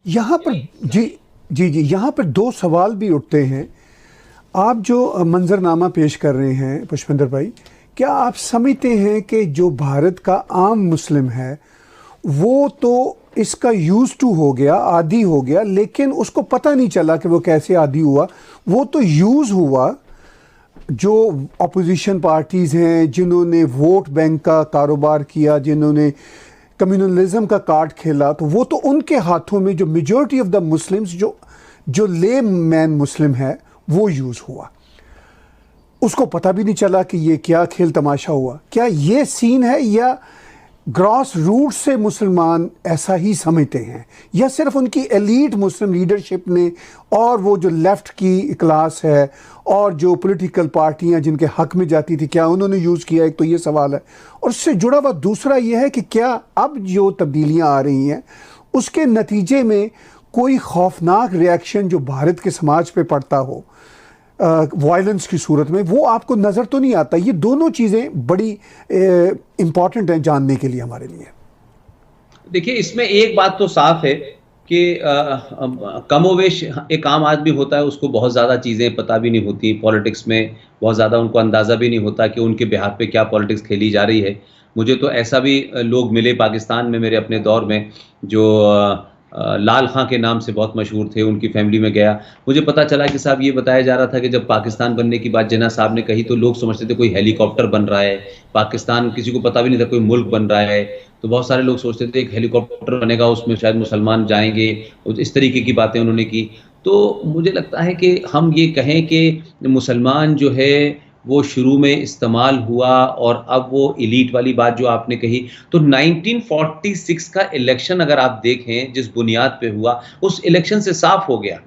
यहाँ पर जी जी जी यहाँ पर दो सवाल भी उठते हैं। आप जो मंजरनामा पेश कर रहे हैं पुष्पेंद्र भाई, क्या आप समझते हैं कि जो भारत का आम मुस्लिम है वो तो इसका यूज टू हो गया, आदी हो गया, लेकिन उसको पता नहीं चला कि वो कैसे आदी हुआ। वो तो यूज हुआ। जो अपोजिशन पार्टीज़ हैं जिन्होंने वोट बैंक का कारोबार किया, जिन्होंने कम्युनलिज्म का कार्ड खेला, तो वो तो उनके हाथों में जो मेजॉरिटी ऑफ द मुस्लिम्स, जो जो ले मैन मुस्लिम है, वो यूज़ हुआ। उसको पता भी नहीं चला कि ये क्या खेल तमाशा हुआ। क्या ये सीन है, या ग्रास रूट से मुसलमान ऐसा ही समझते हैं, या सिर्फ उनकी एलीट मुस्लिम लीडरशिप ने और वो जो लेफ़्ट की क्लास है और जो पॉलिटिकल पार्टियां जिनके हक में जाती थी, क्या उन्होंने यूज़ किया? एक तो ये सवाल है। और उससे जुड़ा हुआ दूसरा ये है कि क्या अब जो तब्दीलियां आ रही हैं उसके नतीजे में कोई खौफनाक रिएक्शन जो भारत के समाज पे पड़ता हो वायलेंस की सूरत में, वो आपको नज़र तो नहीं आता? ये दोनों चीज़ें बड़ी इम्पॉर्टेंट हैं जानने के लिए हमारे लिए। देखिए, इसमें एक बात तो साफ है कि कमोवेश एक आम आदमी होता है, उसको बहुत ज़्यादा चीज़ें पता भी नहीं होती पॉलिटिक्स में, बहुत ज़्यादा उनको अंदाज़ा भी नहीं होता कि उनके बिहाफ पे क्या पॉलिटिक्स खेली जा रही है। मुझे तो ऐसा भी लोग मिले पाकिस्तान में मेरे अपने दौर में, जो लाल खां के नाम से बहुत मशहूर थे, उनकी फैमिली में गया। मुझे पता चला कि साहब ये बताया जा रहा था कि जब पाकिस्तान बनने की बात जिन्ना साहब ने कही तो लोग समझते थे कोई हेलीकॉप्टर बन रहा है, पाकिस्तान किसी को पता भी नहीं था कोई मुल्क बन रहा है। तो बहुत सारे लोग सोचते थे एक हेलीकॉप्टर बनेगा, उसमें शायद मुसलमान जाएंगे, इस तरीके की बातें उन्होंने की। तो मुझे लगता है कि हम ये कहें कि मुसलमान जो है वो शुरू में इस्तेमाल हुआ, और अब वो एलीट वाली बात जो आपने कही, तो 1946 का इलेक्शन अगर आप देखें जिस बुनियाद पे हुआ, उस इलेक्शन से साफ हो गया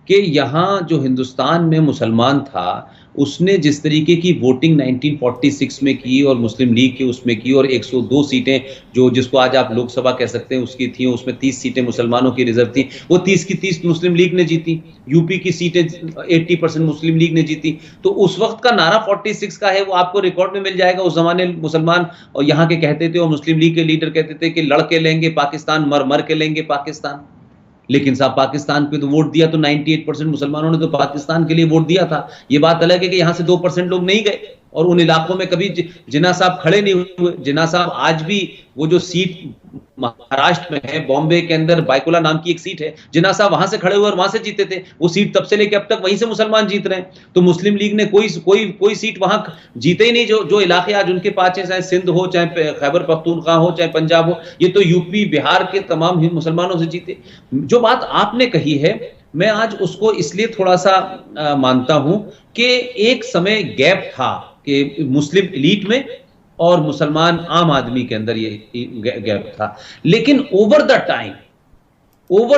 कि यहाँ जो हिंदुस्तान में मुसलमान था उसने जिस तरीके की वोटिंग 1946 में की और मुस्लिम लीग की उसमें की, और 102 सीटें जो जिसको आज आप लोकसभा कह सकते हैं उसकी थी, उसमें 30 सीटें मुसलमानों की रिजर्व थी, वो 30 की 30 मुस्लिम लीग ने जीती। यूपी की सीटें 80% मुस्लिम लीग ने जीती। तो उस वक्त का नारा 46 का है, वो आपको रिकॉर्ड में मिल जाएगा। उस जमाने मुसलमान और यहाँ के कहते थे और मुस्लिम लीग के लीडर कहते थे कि लड़के लेंगे पाकिस्तान, मर मर के लेंगे पाकिस्तान। लेकिन साहब पाकिस्तान पे तो वोट दिया तो 98% मुसलमानों ने तो पाकिस्तान के लिए वोट दिया था। ये बात अलग है कि यहाँ से 2% लोग नहीं गए, और उन इलाकों में कभी जिन्ना साहब खड़े नहीं हुए। जिन्ना साहब आज भी वो जो सीट महाराष्ट्र में है, बॉम्बे के अंदर बायकुला नाम की एक सीट है, जिन्ना साहब वहां से खड़े हुए और वहां से जीते थे। वो सीट तब से लेकर अब तक वहीं से मुसलमान जीत रहे हैं। तो मुस्लिम लीग ने कोई सीट वहां जीते ही नहीं। जो इलाके आज उनके पास है, चाहे सिंध हो, चाहे खैबर पख्तूनख्वा हो, चाहे पंजाब हो, ये तो यूपी बिहार के तमाम मुसलमानों से जीते। जो बात आपने कही है, मैं आज उसको इसलिए थोड़ा सा मानता हूं कि एक समय गैप था कि मुस्लिम एलीट में और मुसलमान आम आदमी के अंदर ये गैप था। लेकिन ओवर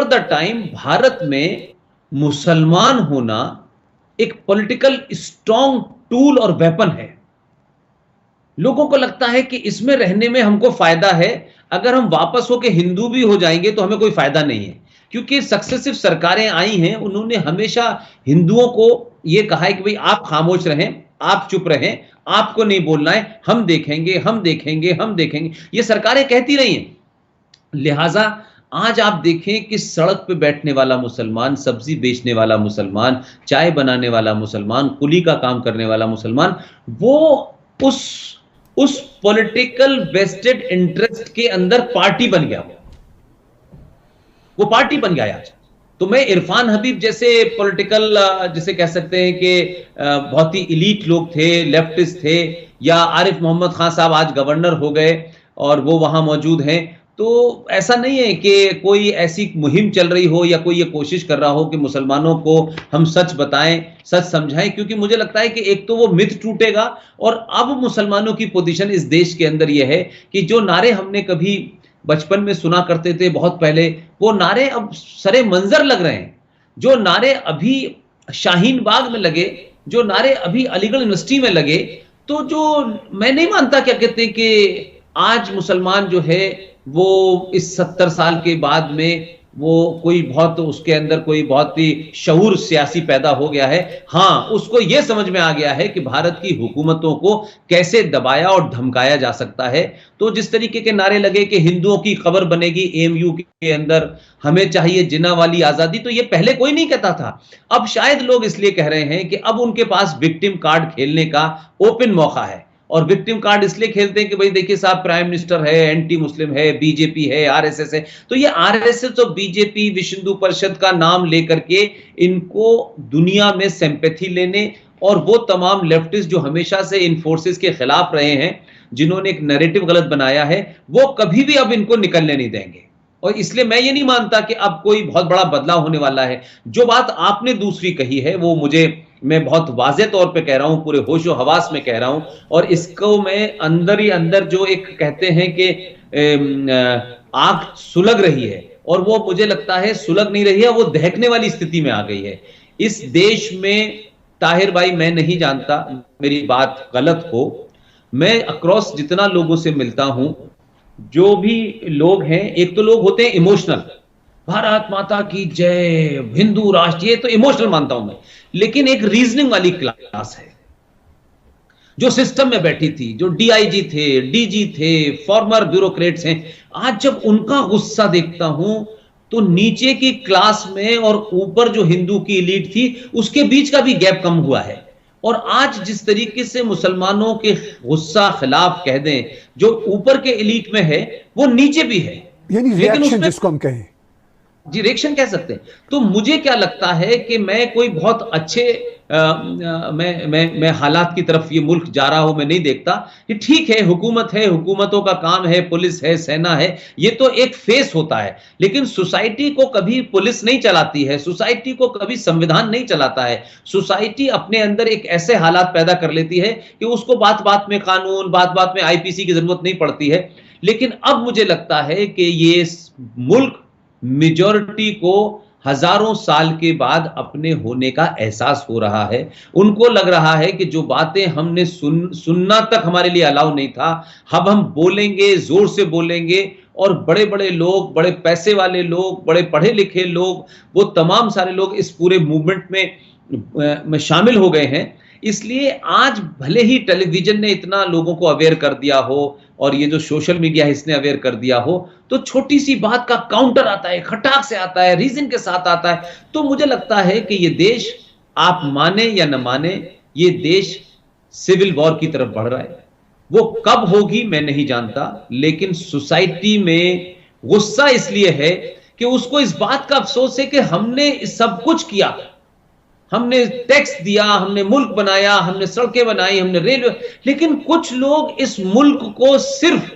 द टाइम भारत में मुसलमान होना एक पॉलिटिकल स्ट्रॉन्ग टूल और वेपन है। लोगों को लगता है कि इसमें रहने में हमको फायदा है, अगर हम वापस होकर हिंदू भी हो जाएंगे तो हमें कोई फायदा नहीं है। क्योंकि सक्सेसिव सरकारें आई हैं, उन्होंने हमेशा हिंदुओं को यह कहा है कि भाई आप खामोश रहें, आप चुप रहें, आपको नहीं बोलना है, हम देखेंगे हम देखेंगे हम देखेंगे, ये सरकारें कहती रही हैं। लिहाजा आज आप देखें कि सड़क पे बैठने वाला मुसलमान, सब्जी बेचने वाला मुसलमान, चाय बनाने वाला मुसलमान, कुली का काम करने वाला मुसलमान, वो उस पॉलिटिकल वेस्टेड इंटरेस्ट के अंदर पार्टी बन गया। वो पार्टी बन गया आज। तो मैं इरफान हबीब जैसे पॉलिटिकल जिसे कह सकते हैं कि बहुत ही एलीट लोग थे, लेफ्टिस्ट थे, या आरिफ मोहम्मद खान साहब आज गवर्नर हो गए और वो वहां मौजूद हैं, तो ऐसा नहीं है कि कोई ऐसी मुहिम चल रही हो या कोई ये कोशिश कर रहा हो कि मुसलमानों को हम सच बताएं, सच समझाएं। क्योंकि मुझे लगता है कि एक तो वो मिथ टूटेगा, और अब मुसलमानों की पोजीशन इस देश के अंदर यह है कि जो नारे हमने कभी बचपन में सुना करते थे बहुत पहले, वो नारे अब सरे मंजर लग रहे हैं। जो नारे अभी शाहीन बाग में लगे, जो नारे अभी अलीगढ़ यूनिवर्सिटी में लगे, तो जो मैं नहीं मानता क्या कहते हैं कि आज मुसलमान जो है वो इस 70 साल के बाद में वो कोई बहुत उसके अंदर कोई बहुत ही शऊर सियासी पैदा हो गया है। हाँ, उसको ये समझ में आ गया है कि भारत की हुकूमतों को कैसे दबाया और धमकाया जा सकता है। तो जिस तरीके के नारे लगे कि हिंदुओं की खबर बनेगी एएमयू के अंदर, हमें चाहिए जिन्ना वाली आजादी, तो ये पहले कोई नहीं कहता था। अब शायद लोग इसलिए कह रहे हैं कि अब उनके पास विक्टिम कार्ड खेलने का ओपन मौका है। और विक्टिम कार्ड इसलिए खेलते हैं कि भाई देखिए साहब, प्राइम मिनिस्टर है, एंटी मुस्लिम है, बीजेपी है, आरएसएस है। तो ये आरएसएस और बीजेपी, विश्व हिंदू परिषद का नाम लेकर के इनको दुनिया में सिंपैथी लेने, और वो तमाम लेफ्टिस्ट जो हमेशा से इन फोर्सेस के खिलाफ रहे हैं, जिन्होंने एक नैरेटिव गलत बनाया है, वो कभी भी अब इनको निकलने नहीं देंगे। और इसलिए मैं ये नहीं मानता कि अब कोई बहुत बड़ा बदलाव होने वाला है। जो बात आपने दूसरी कही है वो मैं बहुत वाज़ेह तौर पे कह रहा हूं, पूरे होशो हवास में कह रहा हूं, और इसको मैं अंदर ही अंदर जो एक कहते हैं कि आग सुलग रही है, और वो मुझे लगता है सुलग नहीं रही है, वो दहकने वाली स्थिति में आ गई है इस देश में। ताहिर भाई, मैं नहीं जानता मेरी बात गलत हो, मैं अक्रॉस जितना लोगों से मिलता हूं, जो भी लोग हैं, एक तो लोग होते हैं इमोशनल, भारत माता की जय, हिंदू राष्ट्र, ये तो इमोशनल मानता हूं मैं। लेकिन एक रीजनिंग वाली क्लास है जो सिस्टम में बैठी थी, जो डीआईजी थे, डीजी थे, फॉर्मर ब्यूरोक्रेट्स हैं। आज जब उनका गुस्सा देखता हूं तो नीचे की क्लास में और ऊपर जो हिंदू की एलीट थी उसके बीच का भी गैप कम हुआ है। और आज जिस तरीके से मुसलमानों के गुस्सा खिलाफ कह दें, जो ऊपर के एलीट में है वो नीचे भी है, यानी रिएक्शन जिसको हम कहें, जी रिएक्शन कह सकते हैं। तो मुझे क्या लगता है कि मैं कोई बहुत अच्छे मैं हालात की तरफ ये मुल्क जा रहा हूं, मैं नहीं देखता कि ठीक है, हुकूमत है, हुकूमतों का काम है, पुलिस है, सेना है, ये तो एक फेस होता है। लेकिन सोसाइटी को कभी पुलिस नहीं चलाती है, सोसाइटी को कभी संविधान नहीं चलाता है। सोसाइटी अपने अंदर एक ऐसे हालात पैदा कर लेती है कि उसको बात बात में कानून, बात बात में आईपीसी की जरूरत नहीं पड़ती है। लेकिन अब मुझे लगता है कि ये मुल्क मेजॉरिटी को हजारों साल के बाद अपने होने का एहसास हो रहा है। उनको लग रहा है कि जो बातें हमने सुनना तक हमारे लिए अलाउ नहीं था, अब हम बोलेंगे, जोर से बोलेंगे, और बड़े बड़े लोग, बड़े पैसे वाले लोग, बड़े पढ़े लिखे लोग, वो तमाम सारे लोग इस पूरे मूवमेंट में शामिल हो गए हैं। इसलिए आज भले ही टेलीविजन ने इतना लोगों को अवेयर कर दिया हो, और ये जो सोशल मीडिया है इसने अवेयर कर दिया हो, तो छोटी सी बात का काउंटर आता है, खटाक से आता है, रीजन के साथ आता है। तो मुझे लगता है कि ये देश, आप माने या न माने, ये देश सिविल वॉर की तरफ बढ़ रहा है। वो कब होगी मैं नहीं जानता, लेकिन सोसाइटी में गुस्सा इसलिए है कि उसको इस बात का अफसोस है कि हमने सब कुछ किया, हमने टैक्स दिया, हमने मुल्क बनाया, हमने सड़कें बनाई, हमने रेलवे, लेकिन कुछ लोग इस मुल्क को सिर्फ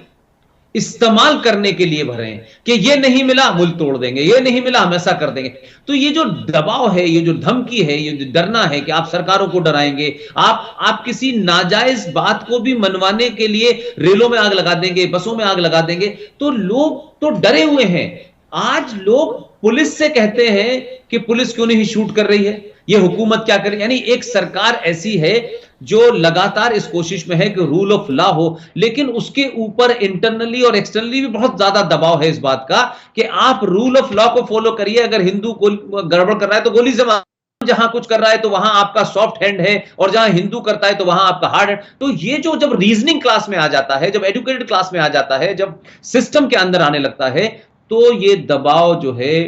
इस्तेमाल करने के लिए भरे हैं कि ये नहीं मिला मुल्क तोड़ देंगे, ये नहीं मिला हम ऐसा कर देंगे। तो ये जो दबाव है, ये जो धमकी है, ये जो डरना है कि आप सरकारों को डराएंगे, आप किसी नाजायज बात को भी मनवाने के लिए रेलों में आग लगा देंगे, बसों में आग लगा देंगे, तो लोग तो डरे हुए हैं। आज लोग पुलिस से कहते हैं कि पुलिस क्यों नहीं शूट कर रही है, ये हुकूमत क्या करे। यानी एक सरकार ऐसी है जो लगातार इस कोशिश में है कि रूल ऑफ लॉ हो, लेकिन उसके ऊपर इंटरनली और एक्सटर्नली भी बहुत ज्यादा दबाव है इस बात का कि आप रूल ऑफ लॉ को फॉलो करिए। अगर हिंदू को गड़बड़ कर रहा है तो गोली से मार, जहां कुछ कर रहा है तो वहां आपका सॉफ्ट हैंड है, और जहां हिंदू करता है तो वहां आपका हार्ड हैंड। तो ये जो जब रीजनिंग क्लास में आ जाता है, जब एजुकेटेड क्लास में आ जाता है, जब सिस्टम के अंदर आने लगता है, तो ये दबाव जो है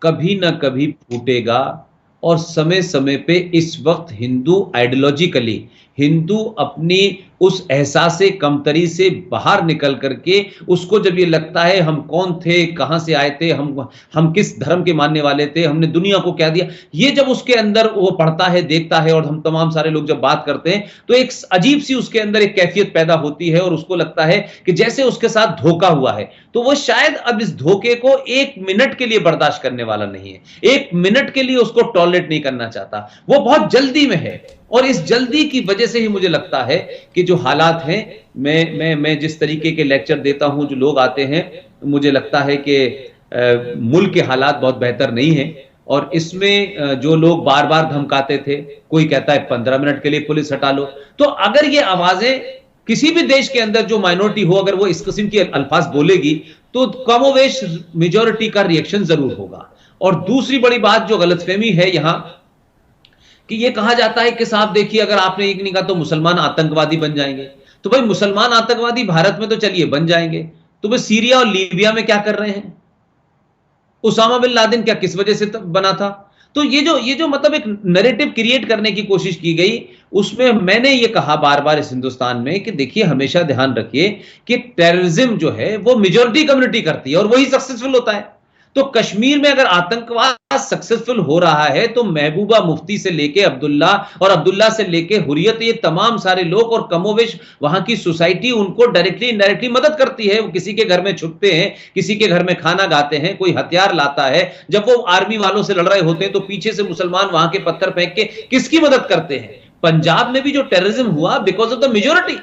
कभी ना कभी फूटेगा। और समय समय पे इस वक्त हिंदू आइडियोलॉजिकली, हिंदू अपनी उस एहसासे कमतरी से बाहर निकल करके, उसको जब ये लगता है हम कौन थे, कहां से आए थे, हम किस धर्म के मानने वाले थे, हमने दुनिया को क्या दिया, ये जब उसके अंदर वो पढ़ता है, देखता है, और हम तमाम सारे लोग जब बात करते हैं तो एक अजीब सी उसके अंदर एक कैफियत पैदा होती है, और उसको लगता है कि जैसे उसके साथ धोखा हुआ है। तो वो शायद अब इस धोखे को एक मिनट के लिए बर्दाश्त करने वाला नहीं है, एक मिनट के लिए उसको टॉलरेट नहीं करना चाहता, वो बहुत जल्दी में है। और इस जल्दी की वजह से ही मुझे लगता है कि जो हालात हैं, मैं जिस तरीके के लेक्चर देता हूं, जो लोग आते हैं, मुझे लगता है कि मुल्क के हालात बहुत बेहतर नहीं हैं। और इसमें जो लोग बार बार धमकाते थे, कोई कहता है 15 मिनट के लिए पुलिस हटा लो, तो अगर ये आवाजें किसी भी देश के अंदर जो माइनॉरिटी हो, अगर वो इस किस्म की अल्फाज बोलेगी, तो कमोवेश मेजॉरिटी का रिएक्शन जरूर होगा। और दूसरी बड़ी बात जो गलतफहमी है यहां कि ये कहा जाता है कि साहब देखिए अगर आपने एक नहीं कहा तो मुसलमान आतंकवादी बन जाएंगे। तो भाई मुसलमान आतंकवादी भारत में तो चलिए बन जाएंगे, तो भाई सीरिया और लीबिया में क्या कर रहे हैं? उसामा बिन लादेन क्या किस वजह से बना था? तो ये जो मतलब एक नैरेटिव क्रिएट करने की कोशिश की गई, उसमें मैंने ये कहा बार बार इस हिंदुस्तान में कि देखिए हमेशा ध्यान रखिए कि टेररिज्म जो है वो मेजॉरिटी कम्युनिटी करती है और वही सक्सेसफुल होता है। तो कश्मीर में अगर आतंकवाद सक्सेसफुल हो रहा है तो महबूबा मुफ्ती से लेके अब्दुल्ला और अब्दुल्ला से लेके हुर्रियत, ये तमाम सारे लोग और कमोवेश वहां की सोसाइटी उनको डायरेक्टली इनडायरेक्टली मदद करती है। वो किसी के घर में छुपते हैं, किसी के घर में खाना खाते हैं, कोई हथियार लाता है, जब वो आर्मी वालों से लड़ रहे होते हैं तो पीछे से मुसलमान वहां के पत्थर फेंक के किसकी मदद करते हैं? पंजाब में भी जो टेररिज्म हुआ बिकॉज ऑफ द मेजोरिटी।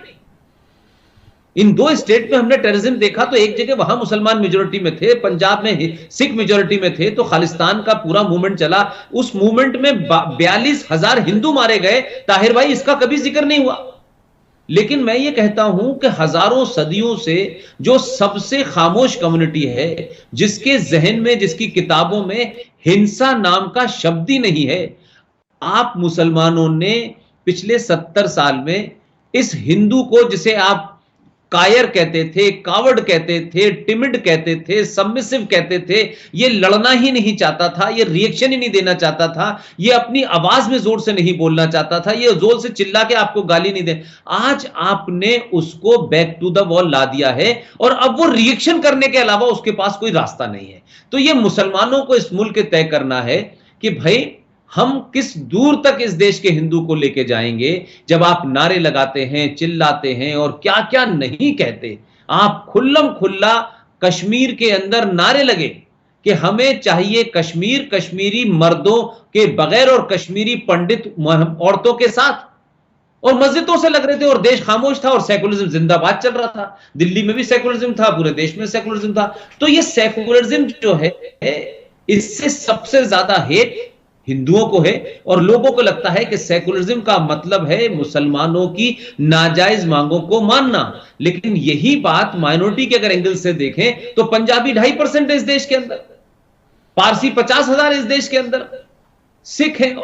इन दो स्टेट में हमने टेररिज्म देखा तो एक जगह वहां मुसलमान मेजोरिटी में थे, पंजाब में सिख मेजोरिटी में थे, तो खालिस्तान का पूरा मूवमेंट चला। उस मूवमेंट में 42,000 हिंदू मारे गए, ताहिर भाई इसका कभी जिक्र नहीं हुआ। लेकिन मैं ये कहता हूं कि हजारों सदियों से जो सबसे खामोश कम्युनिटी है, जिसके जहन में, जिसकी किताबों में हिंसा नाम का शब्द ही नहीं है, आप मुसलमानों ने पिछले 70 साल में इस हिंदू को, जिसे आप कायर कहते थे, कावर्ड कहते थे, टिमिड कहते थे, सबमिसिव कहते थे, ये लड़ना ही नहीं चाहता था, ये रिएक्शन ही नहीं देना चाहता था, ये अपनी आवाज में जोर से नहीं बोलना चाहता था, ये जोर से चिल्ला के आपको गाली नहीं दे। आज आपने उसको बैक टू द वॉल ला दिया है और अब वो रिएक्शन करने के अलावा उसके पास कोई रास्ता नहीं है। तो ये मुसलमानों को इस मुल्क तय करना है कि भाई हम किस दूर तक इस देश के हिंदू को लेके जाएंगे। जब आप नारे लगाते हैं, चिल्लाते हैं और क्या क्या नहीं कहते, आप खुल्लम खुल्ला कश्मीर के अंदर नारे लगे कि हमें चाहिए कश्मीर, कश्मीरी मर्दों के बगैर और कश्मीरी पंडित औरतों के साथ, और मस्जिदों से लग रहे थे और देश खामोश था और सेकुलरिज्म जिंदाबाद चल रहा था। दिल्ली में भी सेकुलरिज्म था, पूरे देश में सेकुलरिज्म था। तो ये सेकुलरिज्म जो है इससे सबसे ज्यादा हेट हिंदुओं को है और लोगों को लगता है कि सेकुलरिज्म का मतलब है मुसलमानों की नाजायज मांगों को मानना। लेकिन यही बात माइनॉरिटी के अगर एंगल से देखें तो पंजाबी 2.5% है इस देश के अंदर, पारसी 50,000 इस देश के अंदर, सिख हैं,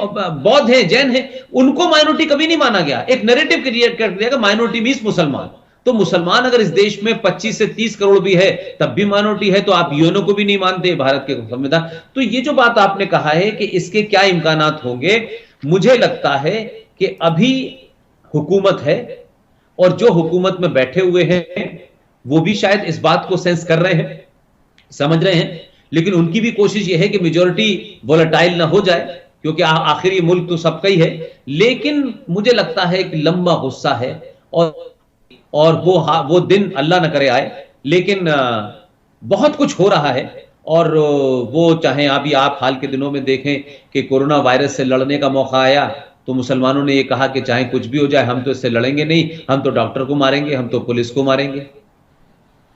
बौद्ध हैं, जैन हैं, उनको माइनॉरिटी कभी नहीं माना गया। एक नैरेटिव क्रिएट कर दिया कि माइनॉरिटी मींस मुसलमान। तो मुसलमान अगर इस देश में 25 से 30 करोड़ भी है तब भी माइनॉरिटी है, तो आप यूएनओ को भी नहीं मानते, भारत के संविधान। तो ये जो बात आपने कहा है कि इसके क्या इम्कानात होंगे, मुझे लगता है कि अभी हुकूमत है और जो हुकूमत में बैठे हुए हैं वो भी शायद इस बात को सेंस कर रहे हैं, समझ रहे हैं, लेकिन उनकी भी कोशिश ये है कि मेजॉरिटी वोलेटाइल ना हो जाए, क्योंकि आखिर ये मुल्क तो सबका ही है। लेकिन मुझे लगता है कि लंबा गुस्सा है और वो दिन अल्लाह न करे आए, लेकिन बहुत कुछ हो रहा है। और वो चाहे अभी आप हाल के दिनों में देखें कि कोरोना वायरस से लड़ने का मौका आया तो मुसलमानों ने ये कहा कि चाहे कुछ भी हो जाए हम तो इससे लड़ेंगे नहीं, हम तो डॉक्टर को मारेंगे, हम तो पुलिस को मारेंगे।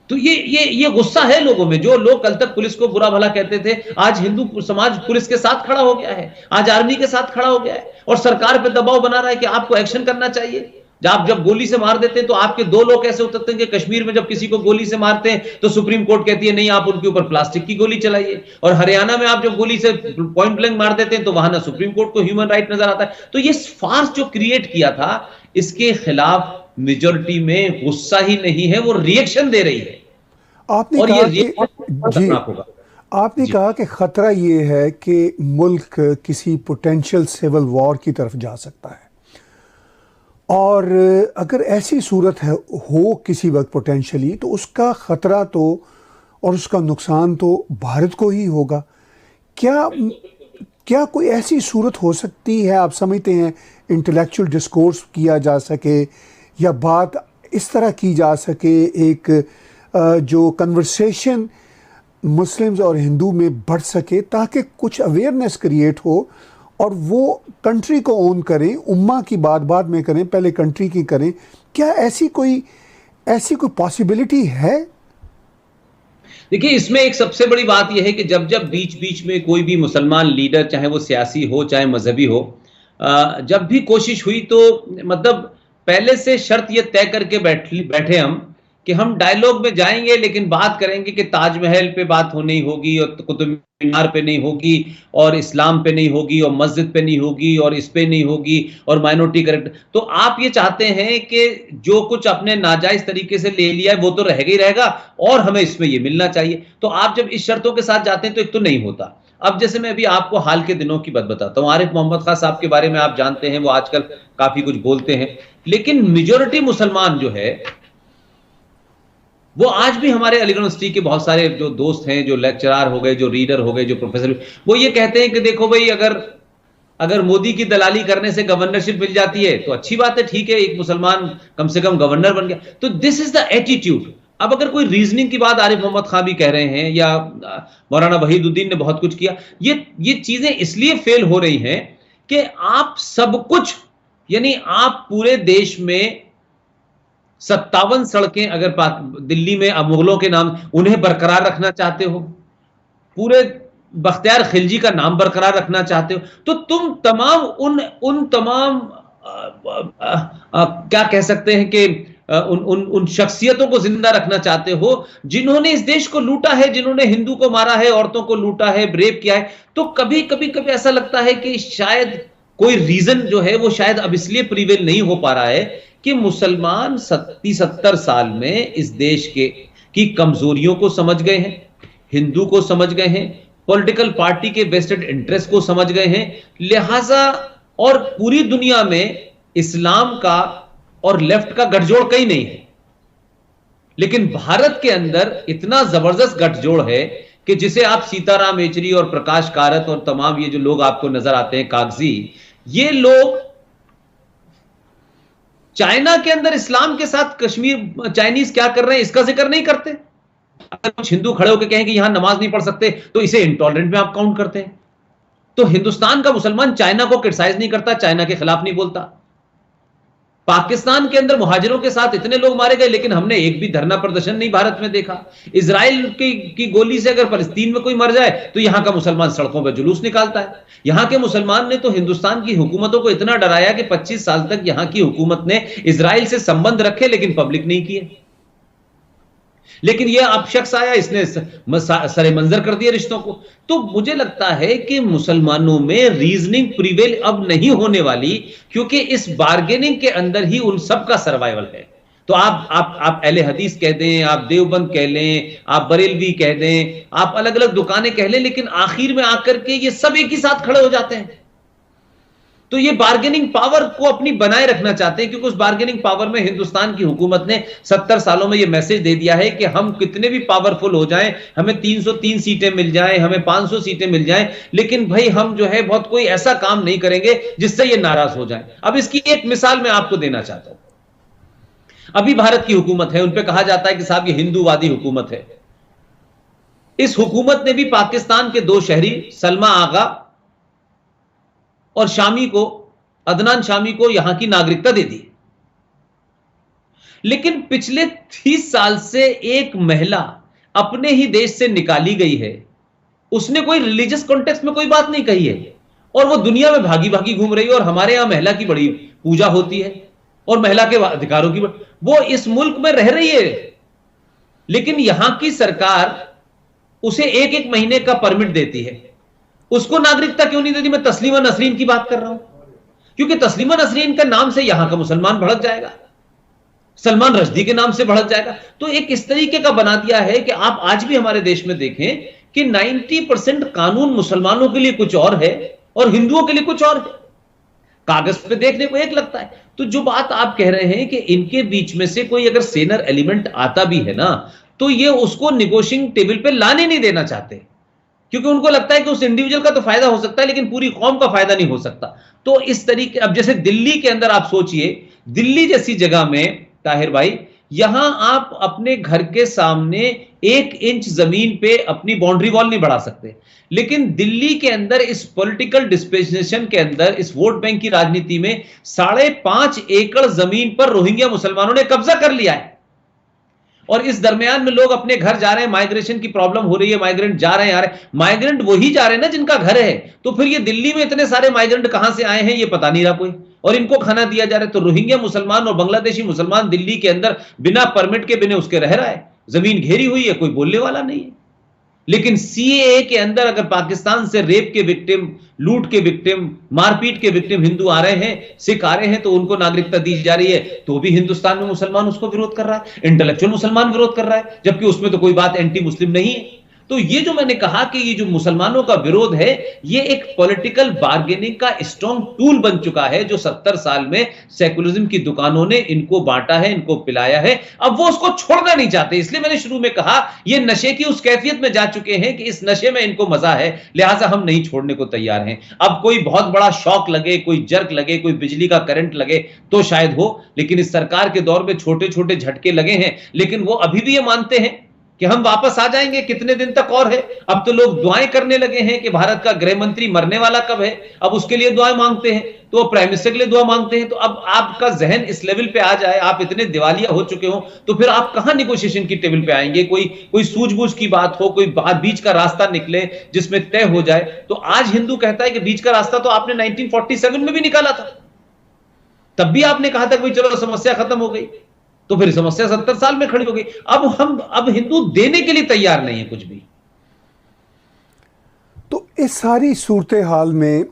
तो ये गुस्सा है लोगों में। जो लोग कल तक पुलिस को बुरा भला कहते थे, आज हिंदू समाज पुलिस के साथ खड़ा हो गया है, आज आर्मी के साथ खड़ा हो गया है और सरकार पे दबाव बना रहा है कि आपको एक्शन करना चाहिए। जब गोली से मार देते हैं तो आपके दो लोग ऐसे उतरते हैं कि कश्मीर में जब किसी को गोली से मारते हैं तो सुप्रीम कोर्ट कहती है नहीं, आप उनके ऊपर प्लास्टिक की गोली चलाइए, और हरियाणा में आप जब गोली से पॉइंट ब्लैंक मार देते हैं तो वहां ना सुप्रीम कोर्ट को ह्यूमन राइट नजर आता है। तो ये फार्स जो क्रिएट किया था, इसके खिलाफ मेजॉरिटी में गुस्सा ही नहीं है, वो रिएक्शन दे रही है। आपने और कहा ये जी, आपने कहा कि खतरा ये है कि मुल्क किसी पोटेंशियल सिविल वॉर की तरफ जा सकता है, और अगर ऐसी सूरत है हो किसी वक्त पोटेंशियली, तो उसका ख़तरा तो और उसका नुकसान तो भारत को ही होगा। क्या कोई ऐसी सूरत हो सकती है, आप समझते हैं, इंटेलेक्चुअल डिस्कोर्स किया जा सके या बात इस तरह की जा सके, एक जो कन्वर्सेशन मुस्लिम्स और हिंदू में बढ़ सके ताकि कुछ अवेयरनेस क्रिएट हो और वो कंट्री को ओन करें, उम्मा की बात बाद में करें, पहले कंट्री की करें? क्या ऐसी कोई पॉसिबिलिटी है? देखिए, इसमें एक सबसे बड़ी बात यह है कि जब बीच बीच में कोई भी मुसलमान लीडर, चाहे वो सियासी हो चाहे मजहबी हो, जब भी कोशिश हुई तो मतलब पहले से शर्त ये तय करके बैठे हम कि हम डायलॉग में जाएंगे लेकिन बात करेंगे कि ताजमहल पे बात हो नहीं होगी और कुतुब मीनार पे नहीं होगी और इस्लाम पे नहीं होगी और मस्जिद पे नहीं होगी और इस पे नहीं होगी और माइनॉरिटी करेक्ट। तो आप ये चाहते हैं कि जो कुछ अपने नाजायज तरीके से ले लिया है वो तो रहेगा ही रहेगा और हमें इसमें ये मिलना चाहिए। तो आप जब इस शर्तों के साथ जाते हैं तो एक तो नहीं होता। अब जैसे मैं अभी आपको हाल के दिनों की बात बताता हूं, आरिफ मोहम्मद खान साहब के बारे में आप जानते हैं, वो आजकल काफी कुछ बोलते हैं, लेकिन मेजॉरिटी मुसलमान जो है वो आज भी हमारे अलीगढ़ यूनिवर्सिटी के बहुत सारे जो दोस्त हैं, जो लेक्चरर हो गए, जो रीडर हो गए, जो प्रोफेसर, वो ये कहते हैं कि देखो भाई, अगर मोदी की दलाली करने से गवर्नरशिप मिल जाती है तो अच्छी बात है, ठीक है, एक मुसलमान कम से कम गवर्नर बन गया। तो दिस इज द एटीट्यूड। अब अगर कोई रीजनिंग की बात आरिफ मोहम्मद खान भी कह रहे हैं या मौलाना वहीदुद्दीन ने बहुत कुछ किया, ये चीजें इसलिए फेल हो रही हैं कि आप सब कुछ, यानी आप पूरे देश में 57 सड़कें अगर दिल्ली में अब मुगलों के नाम उन्हें बरकरार रखना चाहते हो, पूरे बख्तियार खिलजी का नाम बरकरार रखना चाहते हो, तो तुम तमाम उन तमाम क्या कह सकते हैं कि उन शख्सियतों को जिंदा रखना चाहते हो जिन्होंने इस देश को लूटा है, जिन्होंने हिंदू को मारा है, औरतों को लूटा है, रेप किया है। तो कभी कभी ऐसा लगता है कि शायद कोई रीजन जो है वो शायद अब इसलिए प्रिवेल नहीं हो पा रहा है कि मुसलमान 70 साल में इस देश की कमजोरियों को समझ गए हैं, हिंदू को समझ गए हैं, पॉलिटिकल पार्टी के वेस्टेड इंटरेस्ट को समझ गए हैं, लिहाजा और पूरी दुनिया में इस्लाम का और लेफ्ट का गठजोड़ कहीं नहीं है, लेकिन भारत के अंदर इतना जबरदस्त गठजोड़ है कि जिसे आप सीताराम येचुरी और प्रकाश कारत और तमाम ये जो लोग आपको नजर आते हैं कागजी, ये लोग चाइना के अंदर इस्लाम के साथ कश्मीर चाइनीज क्या कर रहे हैं इसका जिक्र नहीं करते। अगर कुछ हिंदू खड़े होकर कहें कि यहां नमाज नहीं पढ़ सकते तो इसे इंटॉलरेंट में आप काउंट करते हैं। तो हिंदुस्तान का मुसलमान चाइना को क्रिटिसाइज नहीं करता, चाइना के खिलाफ नहीं बोलता। पाकिस्तान के अंदर मुहाजिरों के साथ इतने लोग मारे गए लेकिन हमने एक भी धरना प्रदर्शन नहीं भारत में देखा। इजराइल की गोली से अगर फलस्तीन में कोई मर जाए तो यहां का मुसलमान सड़कों पर जुलूस निकालता है। यहां के मुसलमान ने तो हिंदुस्तान की हुकूमतों को इतना डराया कि 25 साल तक यहां की हुकूमत ने इजराइल से संबंध रखे लेकिन पब्लिक नहीं किए। लेकिन यह अब शख्स आया, इसने सरे मंजर कर दिया रिश्तों को। तो मुझे लगता है कि मुसलमानों में रीजनिंग प्रिवेल अब नहीं होने वाली, क्योंकि इस बार्गेनिंग के अंदर ही उन सब का सर्वाइवल है। तो आप अहले हदीस कह दें, आप देवबंद कह लें, आप बरेलवी कह दें, आप अलग अलग दुकानें कह लें, लेकिन आखिर में आकर के ये सब एक ही साथ खड़े हो जाते हैं। तो ये बार्गेनिंग पावर को अपनी बनाए रखना चाहते हैं, क्योंकि उस बार्गेनिंग पावर में हिंदुस्तान की हुकूमत ने 70 सालों में ये मैसेज दे दिया है कि हम कितने भी पावरफुल हो जाएं, हमें 303 सीटें मिल जाएं, हमें 500 सीटें मिल जाएं, लेकिन भाई हम जो है बहुत कोई ऐसा काम नहीं करेंगे जिससे ये नाराज हो जाएं। अब इसकी एक मिसाल मैं आपको देना चाहता हूं। अभी भारत की हुकूमत है, उन पे कहा जाता है कि साहब ये हिंदूवादी हुकूमत है। इस हुकूमत ने भी पाकिस्तान के 2 शहरी सलमा आगा और शामी को, अदनान शामी को यहां की नागरिकता दे दी। लेकिन पिछले 30 साल से एक महिला अपने ही देश से निकाली गई है, उसने कोई रिलीजियस कॉन्टेक्स्ट में कोई बात नहीं कही है और वो दुनिया में भागी भागी घूम रही है। और हमारे यहां महिला की बड़ी पूजा होती है और महिला के अधिकारों की, वो इस मुल्क में रह रही है, लेकिन यहां की सरकार उसे एक महीने का परमिट देती है। उसको नागरिकता क्यों नहीं देती? मैं तस्लीमा नसरीन की बात कर रहा हूं, क्योंकि तस्लीमा नसरीन के नाम से यहां का मुसलमान भड़क जाएगा, सलमान रश्दी के नाम से भड़क जाएगा। तो एक इस तरीके का बना दिया है कि आप आज भी हमारे देश में देखें कि 90% कानून मुसलमानों के लिए कुछ और है और हिंदुओं के लिए कुछ और है। कागज पे देखने को एक लगता है। तो जो बात आप कह रहे हैं कि इनके बीच में से कोई अगर सेनर एलिमेंट आता भी है ना, तो ये उसको निगोशिएटिंग टेबल पे लाने नहीं देना चाहते, क्योंकि उनको लगता है कि उस इंडिविजुअल का तो फायदा हो सकता है लेकिन पूरी कौम का फायदा नहीं हो सकता। तो इस तरीके, अब जैसे दिल्ली के अंदर आप सोचिए, दिल्ली जैसी जगह में ताहिर भाई, यहां आप अपने घर के सामने 1 इंच जमीन पे अपनी बाउंड्री वॉल नहीं बढ़ा सकते, लेकिन दिल्ली के अंदर इस पॉलिटिकल डिस्पेंसेशन के अंदर, इस वोट बैंक की राजनीति में 5.5 एकड़ जमीन पर रोहिंग्या मुसलमानों ने कब्जा कर लिया है। और इस दरमियान में लोग अपने घर जा रहे हैं, माइग्रेशन की प्रॉब्लम हो रही है, माइग्रेंट जा रहे हैं, आ रहे हैं। माइग्रेंट वही जा रहे हैं ना जिनका घर है, तो फिर ये दिल्ली में इतने सारे माइग्रेंट कहां से आए हैं ये पता नहीं रहा कोई। और इनको खाना दिया जा रहा है। तो रोहिंग्या मुसलमान और बांग्लादेशी मुसलमान दिल्ली के अंदर बिना परमिट के बिना उसके रह रहा है, जमीन घेरी हुई है, कोई बोलने वाला नहीं है। लेकिन सीएए के अंदर अगर पाकिस्तान से रेप के विक्टिम, लूट के विक्टिम, मारपीट के विक्टिम हिंदू आ रहे हैं, सिख आ रहे हैं, तो उनको नागरिकता दी जा रही है, तो भी हिंदुस्तान में मुसलमान उसको विरोध कर रहा है, इंटेलेक्चुअल मुसलमान विरोध कर रहा है, जबकि उसमें तो कोई बात एंटी मुस्लिम नहीं है। तो ये जो मैंने कहा कि ये जो मुसलमानों का विरोध है, ये एक पॉलिटिकल बार्गेनिंग का स्ट्रॉन्ग टूल बन चुका है, जो 70 साल में सेकुलरिज्म की दुकानों ने इनको बांटा है, इनको पिलाया है। अब वो उसको छोड़ना नहीं चाहते। इसलिए मैंने शुरू में कहा ये नशे की उस कैफियत में जा चुके हैं कि इस नशे में इनको मजा है, लिहाजा हम नहीं छोड़ने को तैयार हैं। अब कोई बहुत बड़ा शॉक लगे, कोई जर्क लगे, कोई बिजली का करंट लगे तो शायद हो, लेकिन इस सरकार के दौर में छोटे छोटे झटके लगे हैं, लेकिन वो अभी भी ये मानते हैं कि हम वापस आ जाएंगे। कितने दिन तक और है? अब तो लोग दुआएं करने लगे हैं कि भारत का गृह मंत्री मरने वाला कब है, अब उसके लिए दुआएं मांगते हैं, तो वो प्राइम मिनिस्टर के लिए दुआ मांगते हैं। तो अब आपका जहन इस लेवल पे आ जाए, आप इतने दिवालिया हो चुके हो, तो फिर आप कहां निगोशिएशन की टेबल पे आएंगे? कोई सूझबूझ की बात हो, कोई बीच का रास्ता निकले जिसमें तय हो जाए। तो आज हिंदू कहता है कि बीच का रास्ता तो आपने 1947 में भी निकाला था, तब भी आपने कहा था कि भाई चलो समस्या खत्म हो गई, तो फिर समस्या 70 साल में खड़ी हो गई। अब हिंदू देने के लिए तैयार नहीं है कुछ भी। तो इस सारी सूरत हाल में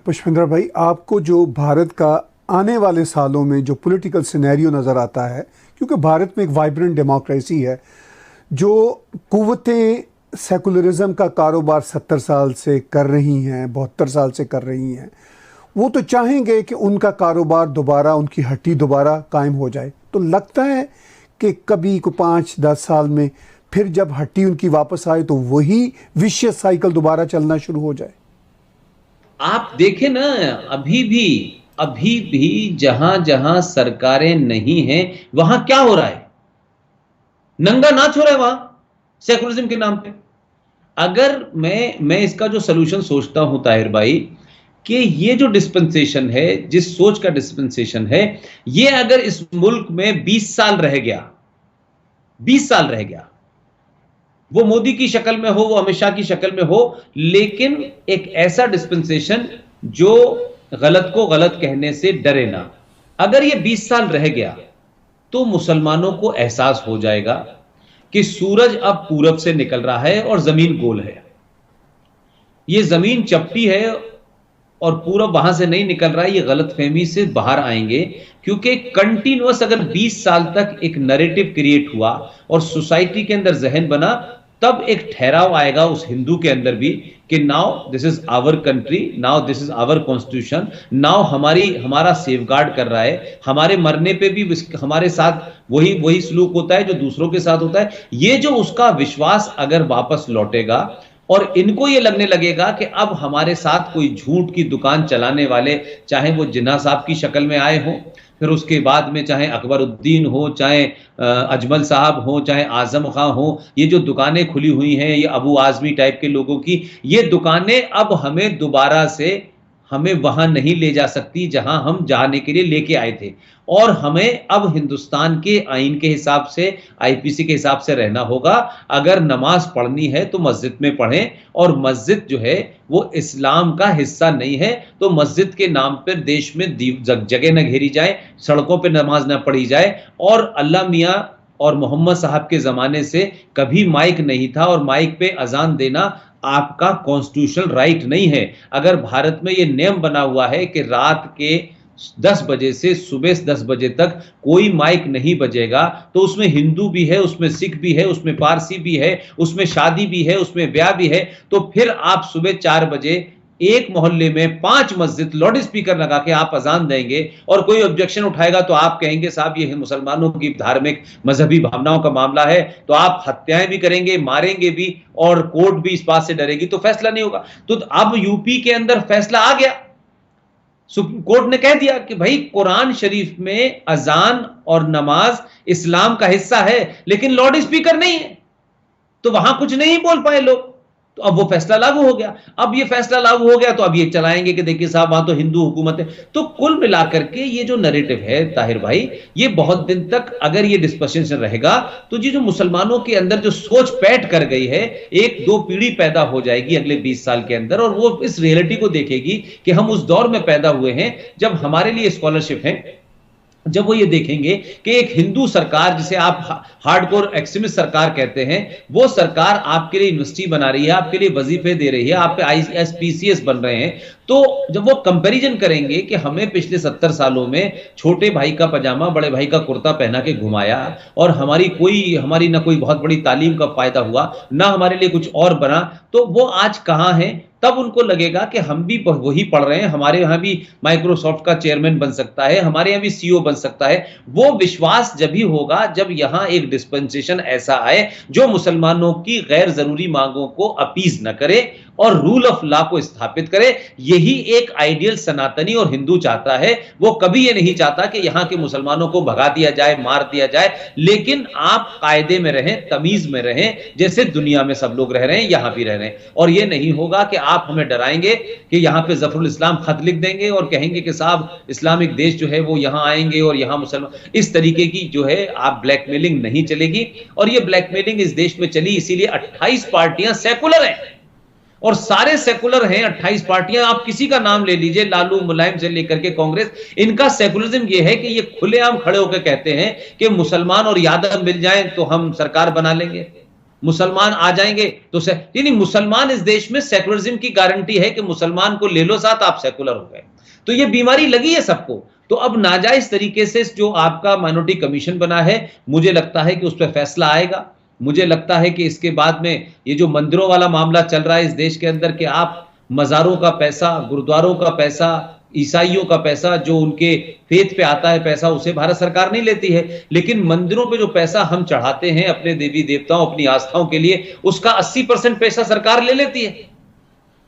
पुष्पेंद्र भाई, आपको जो भारत का आने वाले सालों में जो पॉलिटिकल सिनेरियो नज़र आता है, क्योंकि भारत में एक वाइब्रेंट डेमोक्रेसी है, जो कुव्वतें सेकुलरिज्म का कारोबार 70 साल से कर रही हैं, 72 साल से कर रही हैं, वो तो चाहेंगे कि उनका कारोबार दोबारा, उनकी हट्टी दोबारा कायम हो जाए। तो लगता है कि कभी को 5-10 साल में फिर जब हट्टी उनकी वापस आए तो वही विशियस साइकिल दोबारा चलना शुरू हो जाए। आप देखें ना, अभी भी जहां जहां सरकारें नहीं हैं, वहां क्या हो रहा है? नंगा नाच हो रहा है वहां सेकुलरिज्म के नाम पे। अगर मैं इसका जो सलूशन सोचता हूं ताहिर भाई, कि ये जो डिस्पेंसेशन है, जिस सोच का डिस्पेंसेशन है, ये अगर इस मुल्क में 20 साल रह गया, 20 साल रह गया, वो मोदी की शक्ल में हो, वो अमित शाह की शक्ल में हो, लेकिन एक ऐसा डिस्पेंसेशन जो गलत को गलत कहने से डरे ना, अगर ये 20 साल रह गया, तो मुसलमानों को एहसास हो जाएगा कि सूरज अब पूरब से निकल रहा है और जमीन गोल है। ये जमीन चपटी है और पूरब वहां से नहीं निकल रहा है, ये गलतफहमी से बाहर आएंगे। क्योंकि कंटिन्यूअस अगर 20 साल तक एक नैरेटिव क्रिएट हुआ और सोसाइटी के अंदर जहन बना, तब एक ठहराव आएगा उस हिंदू के अंदर भी कि now this is our country, now this is our constitution, now हमारा सेफगार्ड कर रहा है, हमारे मरने पे भी हमारे साथ वही सलूक होता है जो दूसरों के साथ होता है। ये जो उसका विश्वास अगर वापस लौटेगा और इनको ये लगने लगेगा कि अब हमारे साथ कोई झूठ की दुकान चलाने वाले, चाहे वो जिन्ना साहब की शक्ल में आए हों, फिर उसके बाद में चाहे अकबरुद्दीन हो, चाहे अजमल साहब हो, चाहे आजम खां हो, ये जो दुकानें खुली हुई हैं, ये अबू आजमी टाइप के लोगों की, ये दुकानें अब हमें दोबारा से हमें वहां नहीं ले जा सकती जहां हम जाने के लिए लेके आए थे। और हमें अब हिंदुस्तान के आईन के हिसाब से, आईपीसी के हिसाब से रहना होगा। अगर नमाज पढ़नी है तो मस्जिद में पढ़ें, और मस्जिद जो है वो इस्लाम का हिस्सा नहीं है, तो मस्जिद के नाम पर देश में जगह न घेरी जाए, सड़कों पर नमाज न पढ़ी जाए। और अल्लाह मियाँ और मोहम्मद साहब के ज़माने से कभी माइक नहीं था, और माइक पे अजान देना आपका कॉन्स्टिट्यूशनल राइट नहीं है। अगर भारत में ये नियम बना हुआ है कि रात के 10 बजे से सुबह 10 बजे तक कोई माइक नहीं बजेगा, तो उसमें हिंदू भी है, उसमें सिख भी है, उसमें पारसी भी है, उसमें शादी भी है, उसमें ब्याह भी है, तो फिर आप सुबह 4 बजे एक मोहल्ले में 5 मस्जिद लाउड स्पीकर लगा के आप अजान देंगे, और कोई ऑब्जेक्शन उठाएगा तो आप कहेंगे साहब ये मुसलमानों की धार्मिक मजहबी भावनाओं का मामला है, तो आप हत्याएं भी करेंगे, मारेंगे भी, और कोर्ट भी इस बात से डरेगी, तो फैसला नहीं होगा। तो अब यूपी के अंदर फैसला आ गया, सुप्रीम कोर्ट ने कह दिया कि भाई कुरान शरीफ में अजान और नमाज इस्लाम का हिस्सा है, लेकिन लाउड स्पीकर नहीं है, तो वहां कुछ नहीं बोल पाए लोग। तो अब वो फैसला लागू हो गया। अब ये फैसला लागू हो गया तो अब ये चलाएंगे कि देखिए साहब वहां तो हिंदू हुकूमत है। तो कुल मिलाकर के ये जो नैरेटिव है ताहिर भाई, ये बहुत दिन तक अगर ये डिस्कशन रहेगा तो ये जो मुसलमानों के अंदर जो सोच पैठ कर गई है, एक दो पीढ़ी पैदा हो जाएगी अगले 20 साल के अंदर, और वो इस रियलिटी को देखेगी कि हम उस दौर में पैदा हुए हैं जब हमारे लिए स्कॉलरशिप है, जब वो ये देखेंगे कि एक हिंदू सरकार, जिसे आप हार्डकोर एक्सट्रीमिस्ट सरकार कहते हैं, वो सरकार आपके लिए यूनिवर्सिटी बना रही है, आपके लिए वजीफे दे रही है, आप पे आईएएस पीसीएस बन रहे हैं, तो जब वो कंपैरिजन करेंगे कि हमें पिछले 70 सालों में छोटे भाई का पजामा बड़े भाई का कुर्ता पहना के घुमाया और हमारी ना कोई बहुत बड़ी तालीम का फायदा हुआ, ना हमारे लिए कुछ और बना, तो वो आज कहां है, तब उनको लगेगा कि हम भी वही पढ़ रहे हैं, हमारे यहां भी माइक्रोसॉफ्ट का चेयरमैन बन सकता है, हमारे यहां भी सीईओ बन सकता है। वो विश्वास जब ही होगा जब यहां एक डिस्पेंसेशन ऐसा आए जो मुसलमानों की गैर जरूरी मांगों को अपीज न करे और रूल ऑफ लॉ को स्थापित करे। यही एक आइडियल सनातनी और हिंदू चाहता है। वो कभी ये नहीं चाहता कि यहां के मुसलमानों को भगा दिया जाए, मार दिया जाए, लेकिन आप कायदे में रहें, तमीज में रहें, जैसे दुनिया में सब लोग रह रहे हैं यहां भी रह रहे हैं। और ये नहीं होगा कि आप हमें डराएंगे कि यहां पे जफरुल इस्लाम खत लिख देंगे और कहेंगे कि साहब इस्लामिक देश जो है वो यहां आएंगे और यहां मुसलमान, इस तरीके की जो है आप ब्लैकमेलिंग नहीं चलेगी। और ये ब्लैकमेलिंग इस देश में चली इसीलिए 28 पार्टियां सेकुलर हैं और सारे सेकुलर हैं 28 पार्टियां। आप किसी का नाम ले लीजिए, लालू मुलायम से लेकर के कांग्रेस, इनका सेकुलरिज्म यह है कि ये खुलेआम खड़े होकर कहते हैं कि मुसलमान और यादव मिल जाएं तो हम सरकार बना लेंगे, मुसलमान आ जाएंगे तो नहीं, मुसलमान इस देश में सेकुलरिज्म की गारंटी है कि मुसलमान को ले लो साथ, आप सेकुलर हो गए। तो ये बीमारी लगी है सबको। तो अब नाजायज तरीके से जो आपका माइनॉरिटी कमीशन बना है, मुझे लगता है कि उस पर फैसला आएगा। मुझे लगता है कि इसके बाद में ये जो मंदिरों वाला मामला चल रहा है इस देश के अंदर, कि आप मज़ारों का पैसा, गुरुद्वारों का पैसा, ईसाइयों का पैसा, जो उनके फेथ पे आता है पैसा, उसे भारत सरकार नहीं लेती है, लेकिन मंदिरों पे जो पैसा हम चढ़ाते हैं अपने देवी देवताओं, अपनी आस्थाओं के लिए, उसका 80% पैसा सरकार ले लेती है।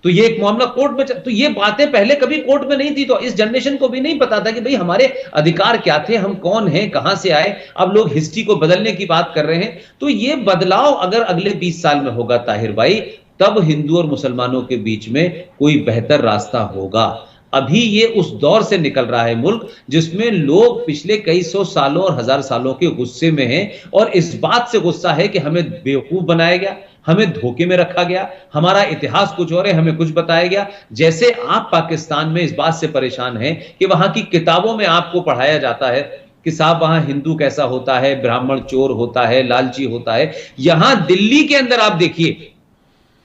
तो ये एक मामला कोर्ट में तो ये बातें पहले कभी कोर्ट में नहीं थी। तो इस जनरेशन को भी नहीं पता था कि भाई हमारे अधिकार क्या थे, हम कौन हैं, कहां से आए। अब लोग हिस्ट्री को बदलने की बात कर रहे हैं। तो ये बदलाव अगर अगले 20 साल में होगा ताहिर भाई, तब हिंदू और मुसलमानों के बीच में कोई बेहतर रास्ता होगा। अभी ये उस दौर से निकल रहा है मुल्क जिसमें लोग पिछले कई सौ सालों और हजार सालों के गुस्से में हैं, और इस बात से गुस्सा है कि हमें बेवकूफ बनाया गया, हमें धोखे में रखा गया, हमारा इतिहास कुछ और है, हमें कुछ बताया गया। जैसे आप पाकिस्तान में इस बात से परेशान हैं कि वहां की किताबों में आपको पढ़ाया जाता है कि साहब वहां हिंदू कैसा होता है, ब्राह्मण चोर होता है, लालची होता है। यहां दिल्ली के अंदर आप देखिए,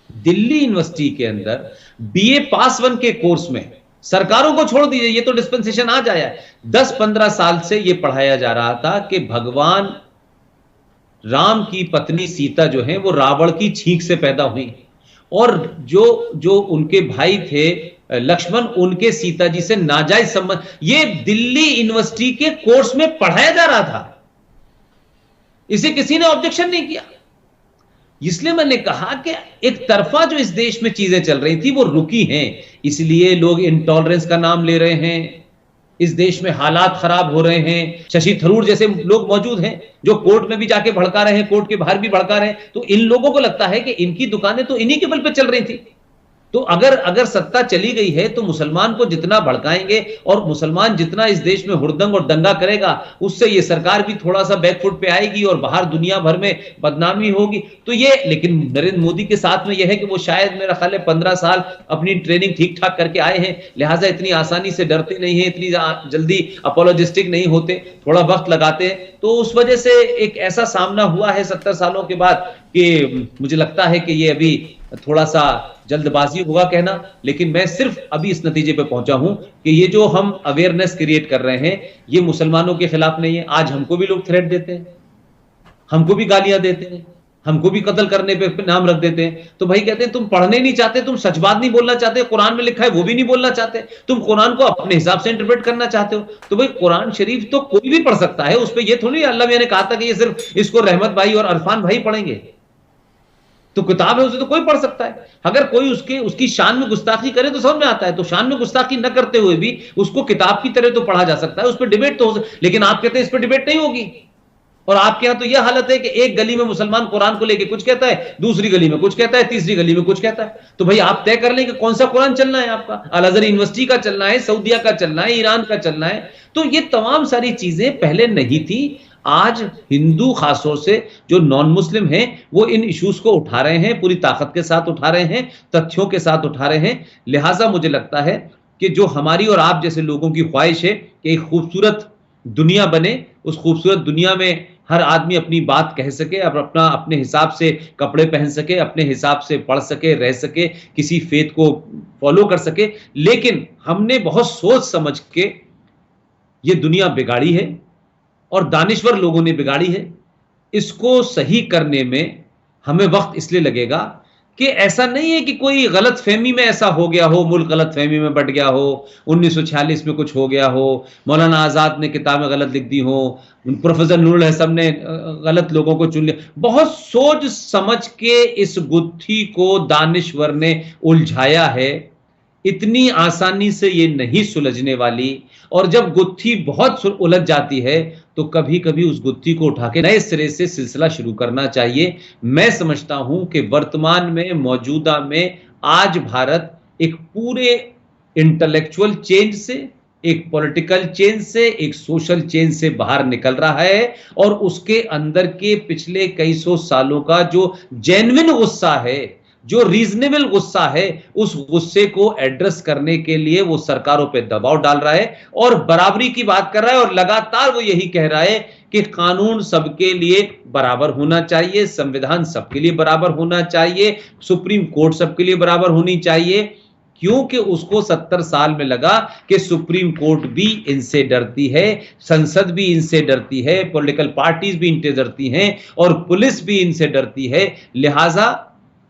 दिल्ली यूनिवर्सिटी के अंदर बीए पास 1 के कोर्स में, सरकारों को छोड़ दीजिए, ये तो डिस्पेंसेशन आ जाया है, 10-15 साल से ये पढ़ाया जा रहा था कि भगवान राम की पत्नी सीता जो है वो रावण की छींक से पैदा हुई, और जो उनके भाई थे लक्ष्मण, उनके सीता जी से नाजायज संबंध, ये दिल्ली यूनिवर्सिटी के कोर्स में पढ़ाया जा रहा था। इसे किसी ने ऑब्जेक्शन नहीं किया। इसलिए मैंने कहा कि एक तरफा जो इस देश में चीजें चल रही थी वो रुकी हैं, इसलिए लोग इंटॉलरेंस का नाम ले रहे हैं। इस देश में हालात खराब हो रहे हैं। शशि थरूर जैसे लोग मौजूद हैं जो कोर्ट में भी जाके भड़का रहे हैं, कोर्ट के बाहर भी भड़का रहे हैं। तो इन लोगों को लगता है कि इनकी दुकानें तो इन्हीं के बल पे चल रही थी। तो अगर सत्ता चली गई है तो मुसलमान को जितना भड़काएंगे और मुसलमान जितना इस देश में हुड़दंग और दंगा करेगा, उससे ये सरकार भी थोड़ा सा बैकफुट पे आएगी और बाहर दुनिया भर में बदनामी होगी। तो ये, लेकिन नरेंद्र मोदी के साथ में यह है कि वो शायद मेरा ख्याल है 15 साल अपनी ट्रेनिंग ठीक ठाक करके आए हैं, लिहाजा इतनी आसानी से डरते नहीं है, इतनी जल्दी अपोलोजिस्टिक नहीं होते, थोड़ा वक्त लगाते हैं। तो उस वजह से एक ऐसा सामना हुआ है 70 सालों के बाद कि मुझे लगता है कि ये अभी थोड़ा सा जल्दबाजी होगा कहना, लेकिन मैं सिर्फ अभी इस नतीजे पे पहुंचा हूं कि ये जो हम अवेयरनेस क्रिएट कर रहे हैं ये मुसलमानों के खिलाफ नहीं है। आज हमको भी लोग थ्रेट देते हैं, हमको भी गालियां देते हैं, हमको भी कत्ल करने पे नाम रख देते हैं। तो भाई कहते हैं तुम पढ़ने नहीं चाहते, तुम सच बात नहीं बोलना चाहते, कुरान में लिखा है वो भी नहीं बोलना चाहते, तुम कुरान को अपने हिसाब से इंटरप्रेट करना चाहते हो। तो भाई कुरान शरीफ तो कोई भी पढ़ सकता है, उस पर ये थोड़ी अल्लाह ने कहा था कि ये सिर्फ इसको रहमत भाई और अरफान भाई पढ़ेंगे। तो किताब है, उसे तो कोई पढ़ सकता है। अगर कोई उसकी शान में गुस्ताखी करे तो समझ में आता है, तो शान में गुस्ताखी न करते हुए भी उसको किताब की तरह तो पढ़ा जा सकता है, उस पर डिबेट तो हो सकता है। लेकिन आप कहते हैं इस पर डिबेट नहीं होगी, और आपके यहां तो यह हालत है कि एक गली में मुसलमान कुरान को लेके कुछ कहता है, दूसरी गली में कुछ कहता है, तीसरी गली में कुछ कहता है। तो भाई आप तय कर लें कि कौन सा कुरान चलना है आपका, अल अज़हर यूनिवर्सिटी का चलना है, सऊदिया का चलना है, ईरान का चलना है। तो ये तमाम सारी चीजें पहले नहीं थी। आज हिंदू खासतौर से जो नॉन मुस्लिम हैं वो इन इश्यूज को उठा रहे हैं, पूरी ताकत के साथ उठा रहे हैं, तथ्यों के साथ उठा रहे हैं। लिहाजा मुझे लगता है कि जो हमारी और आप जैसे लोगों की ख्वाहिश है कि एक खूबसूरत दुनिया बने, उस खूबसूरत दुनिया में हर आदमी अपनी बात कह सके, अब अपना अपने हिसाब से कपड़े पहन सके, अपने हिसाब से पढ़ सके, रह सके, किसी फेथ को फॉलो कर सके। लेकिन हमने बहुत सोच समझ के ये दुनिया बिगाड़ी है और दानिश्वर लोगों ने बिगाड़ी है। इसको सही करने में हमें वक्त इसलिए लगेगा कि ऐसा नहीं है कि कोई गलत फहमी में ऐसा हो गया हो, मुल्क गलत फहमी में बट गया हो, 1946 में कुछ हो गया हो, मौलाना आजाद ने किताबें गलत लिख दी हो, प्रोफेसर नूरुल हसन ने गलत लोगों को चुन लिया। बहुत सोच समझ के इस गुत्थी को दानिश्वर ने उलझाया है। इतनी आसानी से ये नहीं सुलझने वाली। और जब गुत्थी बहुत उलझ जाती है तो कभी कभी उस गुत्थी को उठा के नए सिरे से सिलसिला शुरू करना चाहिए। मैं समझता हूं कि वर्तमान में, मौजूदा में आज भारत एक पूरे इंटेलेक्चुअल चेंज से, एक पॉलिटिकल चेंज से, एक सोशल चेंज से बाहर निकल रहा है। और उसके अंदर के पिछले कई सौ सालों का जो जेन्युइन गुस्सा है, जो रीजनेबल गुस्सा है, उस गुस्से को एड्रेस करने के लिए वो सरकारों पे दबाव डाल रहा है और बराबरी की बात कर रहा है। और लगातार वो यही कह रहा है कि कानून सबके लिए बराबर होना चाहिए, संविधान सबके लिए बराबर होना चाहिए, सुप्रीम कोर्ट सबके लिए बराबर होनी चाहिए। क्योंकि उसको 70 साल में लगा कि सुप्रीम कोर्ट भी इनसे डरती है, संसद भी इनसे डरती है, पॉलिटिकल पार्टीज भी इनसे डरती हैं और पुलिस भी इनसे डरती है। लिहाजा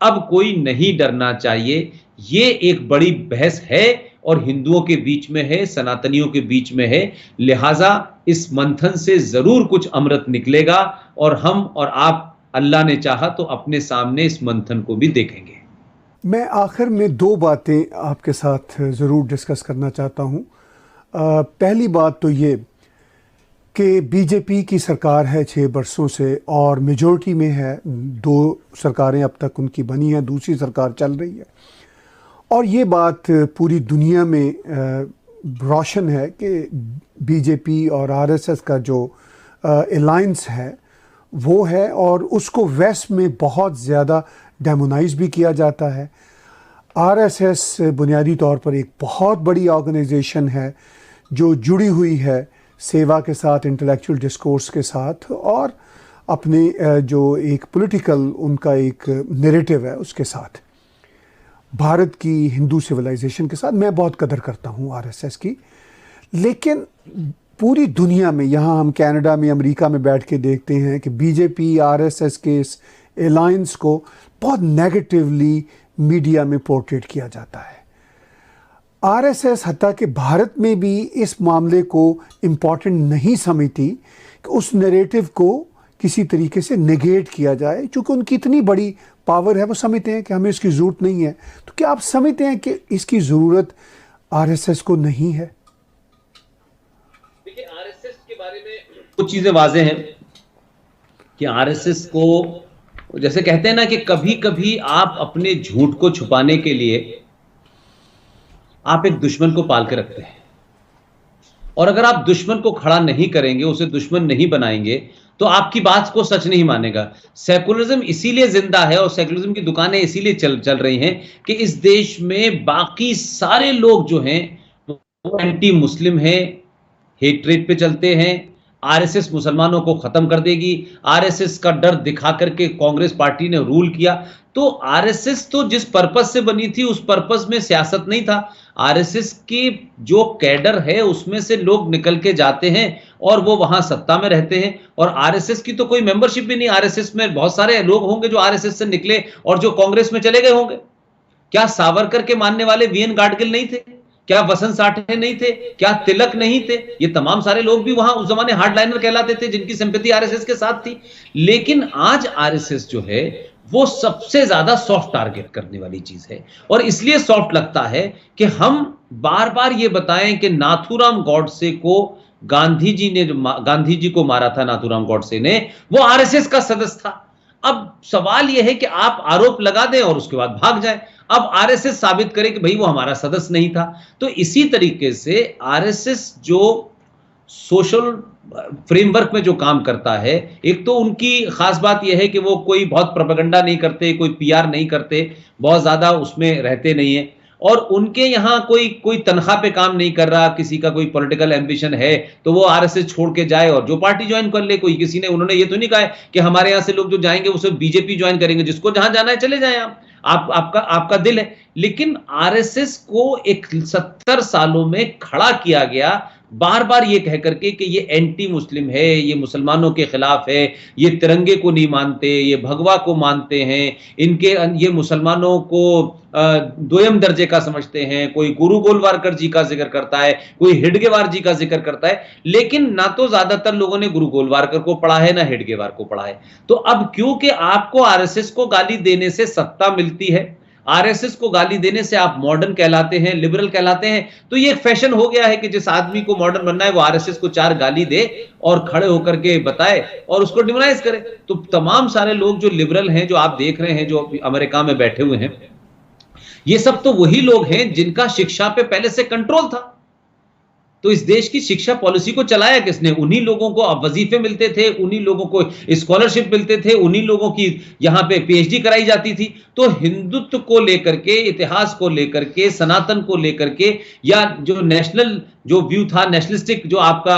अब कोई नहीं डरना चाहिए। ये एक बड़ी बहस है और हिंदुओं के बीच में है, सनातनियों के बीच में है। लिहाजा इस मंथन से जरूर कुछ अमृत निकलेगा और हम और आप, अल्लाह ने चाहा तो अपने सामने इस मंथन को भी देखेंगे। मैं आखिर में दो बातें आपके साथ ज़रूर डिस्कस करना चाहता हूँ। पहली बात तो ये कि बीजेपी की सरकार है 6 बरसों से और मेजॉरिटी में है, 2 सरकारें अब तक उनकी बनी हैं, दूसरी सरकार चल रही है। और ये बात पूरी दुनिया में रोशन है कि बीजेपी और आरएसएस का जो अलायंस है वो है और उसको वेस्ट में बहुत ज़्यादा डेमोनाइज भी किया जाता है। आरएसएस बुनियादी तौर पर एक बहुत बड़ी ऑर्गेनाइजेशन है जो जुड़ी हुई है सेवा के साथ, इंटेलेक्चुअल डिस्कोर्स के साथ और अपने जो एक पॉलिटिकल उनका एक नैरेटिव है उसके साथ, भारत की हिंदू सिविलाइजेशन के साथ। मैं बहुत कदर करता हूँ आरएसएस की। लेकिन पूरी दुनिया में, यहाँ हम कनाडा में, अमेरिका में बैठ के देखते हैं कि बीजेपी आरएसएस के इस अलायंस को बहुत नेगेटिवली मीडिया में पोर्ट्रेट किया जाता है। आरएसएस हत्ता कि भारत में भी इस मामले को इम्पॉर्टेंट नहीं समझती कि उस नैरेटिव को किसी तरीके से नेगेट किया जाए। चूँकि उनकी इतनी बड़ी पावर है, वो समझते हैं कि हमें इसकी ज़रूरत नहीं है। तो क्या आप समझते हैं कि इसकी ज़रूरत आरएसएस को नहीं है? देखिए, आरएसएस के बारे में कुछ चीज़ें वाज़ेह हैं कि आरएसएस को, जैसे कहते हैं ना कि कभी कभी आप अपने झूठ को छुपाने के लिए आप एक दुश्मन को पाल के रखते हैं और अगर आप दुश्मन को खड़ा नहीं करेंगे, उसे दुश्मन नहीं बनाएंगे, तो आपकी बात को सच नहीं मानेगा। सेकुलरिज्म इसीलिए जिंदा है और सेकुलरिज्म की दुकानें इसीलिए चल रही हैं कि इस देश में बाकी सारे लोग जो हैं वो एंटी मुस्लिम हैं, हेट्रेड पे चलते हैं। आरएसएस मुसलमानों को खत्म कर देगी, आरएसएस का डर दिखा करके कांग्रेस पार्टी ने रूल किया। तो आरएसएस तो जिस पर्पस से बनी थी उस पर्पस में सियासत नहीं था। आरएसएस की जो कैडर है उसमें से लोग निकल के जाते हैं और वो वहां सत्ता में रहते हैं। और आरएसएस की तो कोई मेंबरशिप भी नहीं। आरएसएस में बहुत सारे लोग होंगे जो आरएसएस से निकले और जो कांग्रेस में चले गए होंगे। क्या सावरकर के मानने वाले वीएन गाडगिल नहीं थे? क्या वसंत साठे नहीं थे? क्या तिलक नहीं थे? ये तमाम सारे लोग भी वहां उस जमाने हार्डलाइनर कहलाते थे, जिनकी सिंपैथी आरएसएस के साथ थी। लेकिन आज आरएसएस जो है वो सबसे ज्यादा सॉफ्ट टारगेट करने वाली चीज है। और इसलिए सॉफ्ट लगता है कि हम बार बार ये बताएं कि नाथूराम गॉडसे को गांधी जी को मारा था नाथूराम गॉडसे ने, वो आरएसएस का सदस्य था। अब सवाल यह है कि आप आरोप लगा दें और उसके बाद भाग जाएं। अब आरएसएस साबित करे कि भाई वो हमारा सदस्य नहीं था। तो इसी तरीके से आरएसएस जो सोशल फ्रेमवर्क में जो काम करता है, एक तो उनकी खास बात यह है कि वो कोई बहुत प्रोपेगेंडा नहीं करते, कोई पीआर नहीं करते, बहुत ज्यादा उसमें रहते नहीं है, और उनके यहाँ कोई तनख्वाह पे काम नहीं कर रहा। किसी का कोई पॉलिटिकल एम्बिशन है तो वो आरएसएस छोड़ के जाए और जो पार्टी ज्वाइन कर ले। कोई किसी ने, उन्होंने ये तो नहीं कहा है कि हमारे यहाँ से लोग जो जाएंगे वो सिर्फ बीजेपी ज्वाइन करेंगे, जिसको जहां जाना है चले जाएं आप आपका दिल है। लेकिन आरएसएस को एक 70 सालों में खड़ा किया गया, बार बार ये कह करके कि ये एंटी मुस्लिम है, ये मुसलमानों के खिलाफ है, ये तिरंगे को नहीं मानते, ये भगवा को मानते हैं, ये मुसलमानों को दोयम दर्जे का समझते हैं। कोई गुरु गोलवारकर जी का जिक्र करता है, कोई हेडगेवार जी का जिक्र करता है, लेकिन ना तो ज्यादातर लोगों ने गुरु गोलवारकर को पढ़ा है ना हेडगेवार को पढ़ा है। तो अब क्योंकि आपको आरएसएस को गाली देने से सत्ता मिलती है, आरएसएस को गाली देने से आप मॉडर्न कहलाते हैं, लिबरल कहलाते हैं, तो ये एक फैशन हो गया है कि जिस आदमी को मॉडर्न बनना है वो आरएसएस को 4 गाली दे और खड़े होकर के बताए और उसको डिमोनाइज करे। तो तमाम सारे लोग जो लिबरल हैं, जो आप देख रहे हैं, जो अमेरिका में बैठे हुए हैं, ये सब तो वही लोग हैं जिनका शिक्षा पे पहले से कंट्रोल था। तो इस देश की शिक्षा पॉलिसी को चलाया किसने? उन्हीं लोगों को अब वजीफे मिलते थे, उन्हीं लोगों को स्कॉलरशिप मिलते थे, उन्हीं लोगों की यहां पे पीएचडी कराई जाती थी। तो हिंदुत्व को लेकर के, इतिहास को लेकर के, सनातन को लेकर के, या जो नेशनल जो व्यू था, नेशनलिस्टिक जो आपका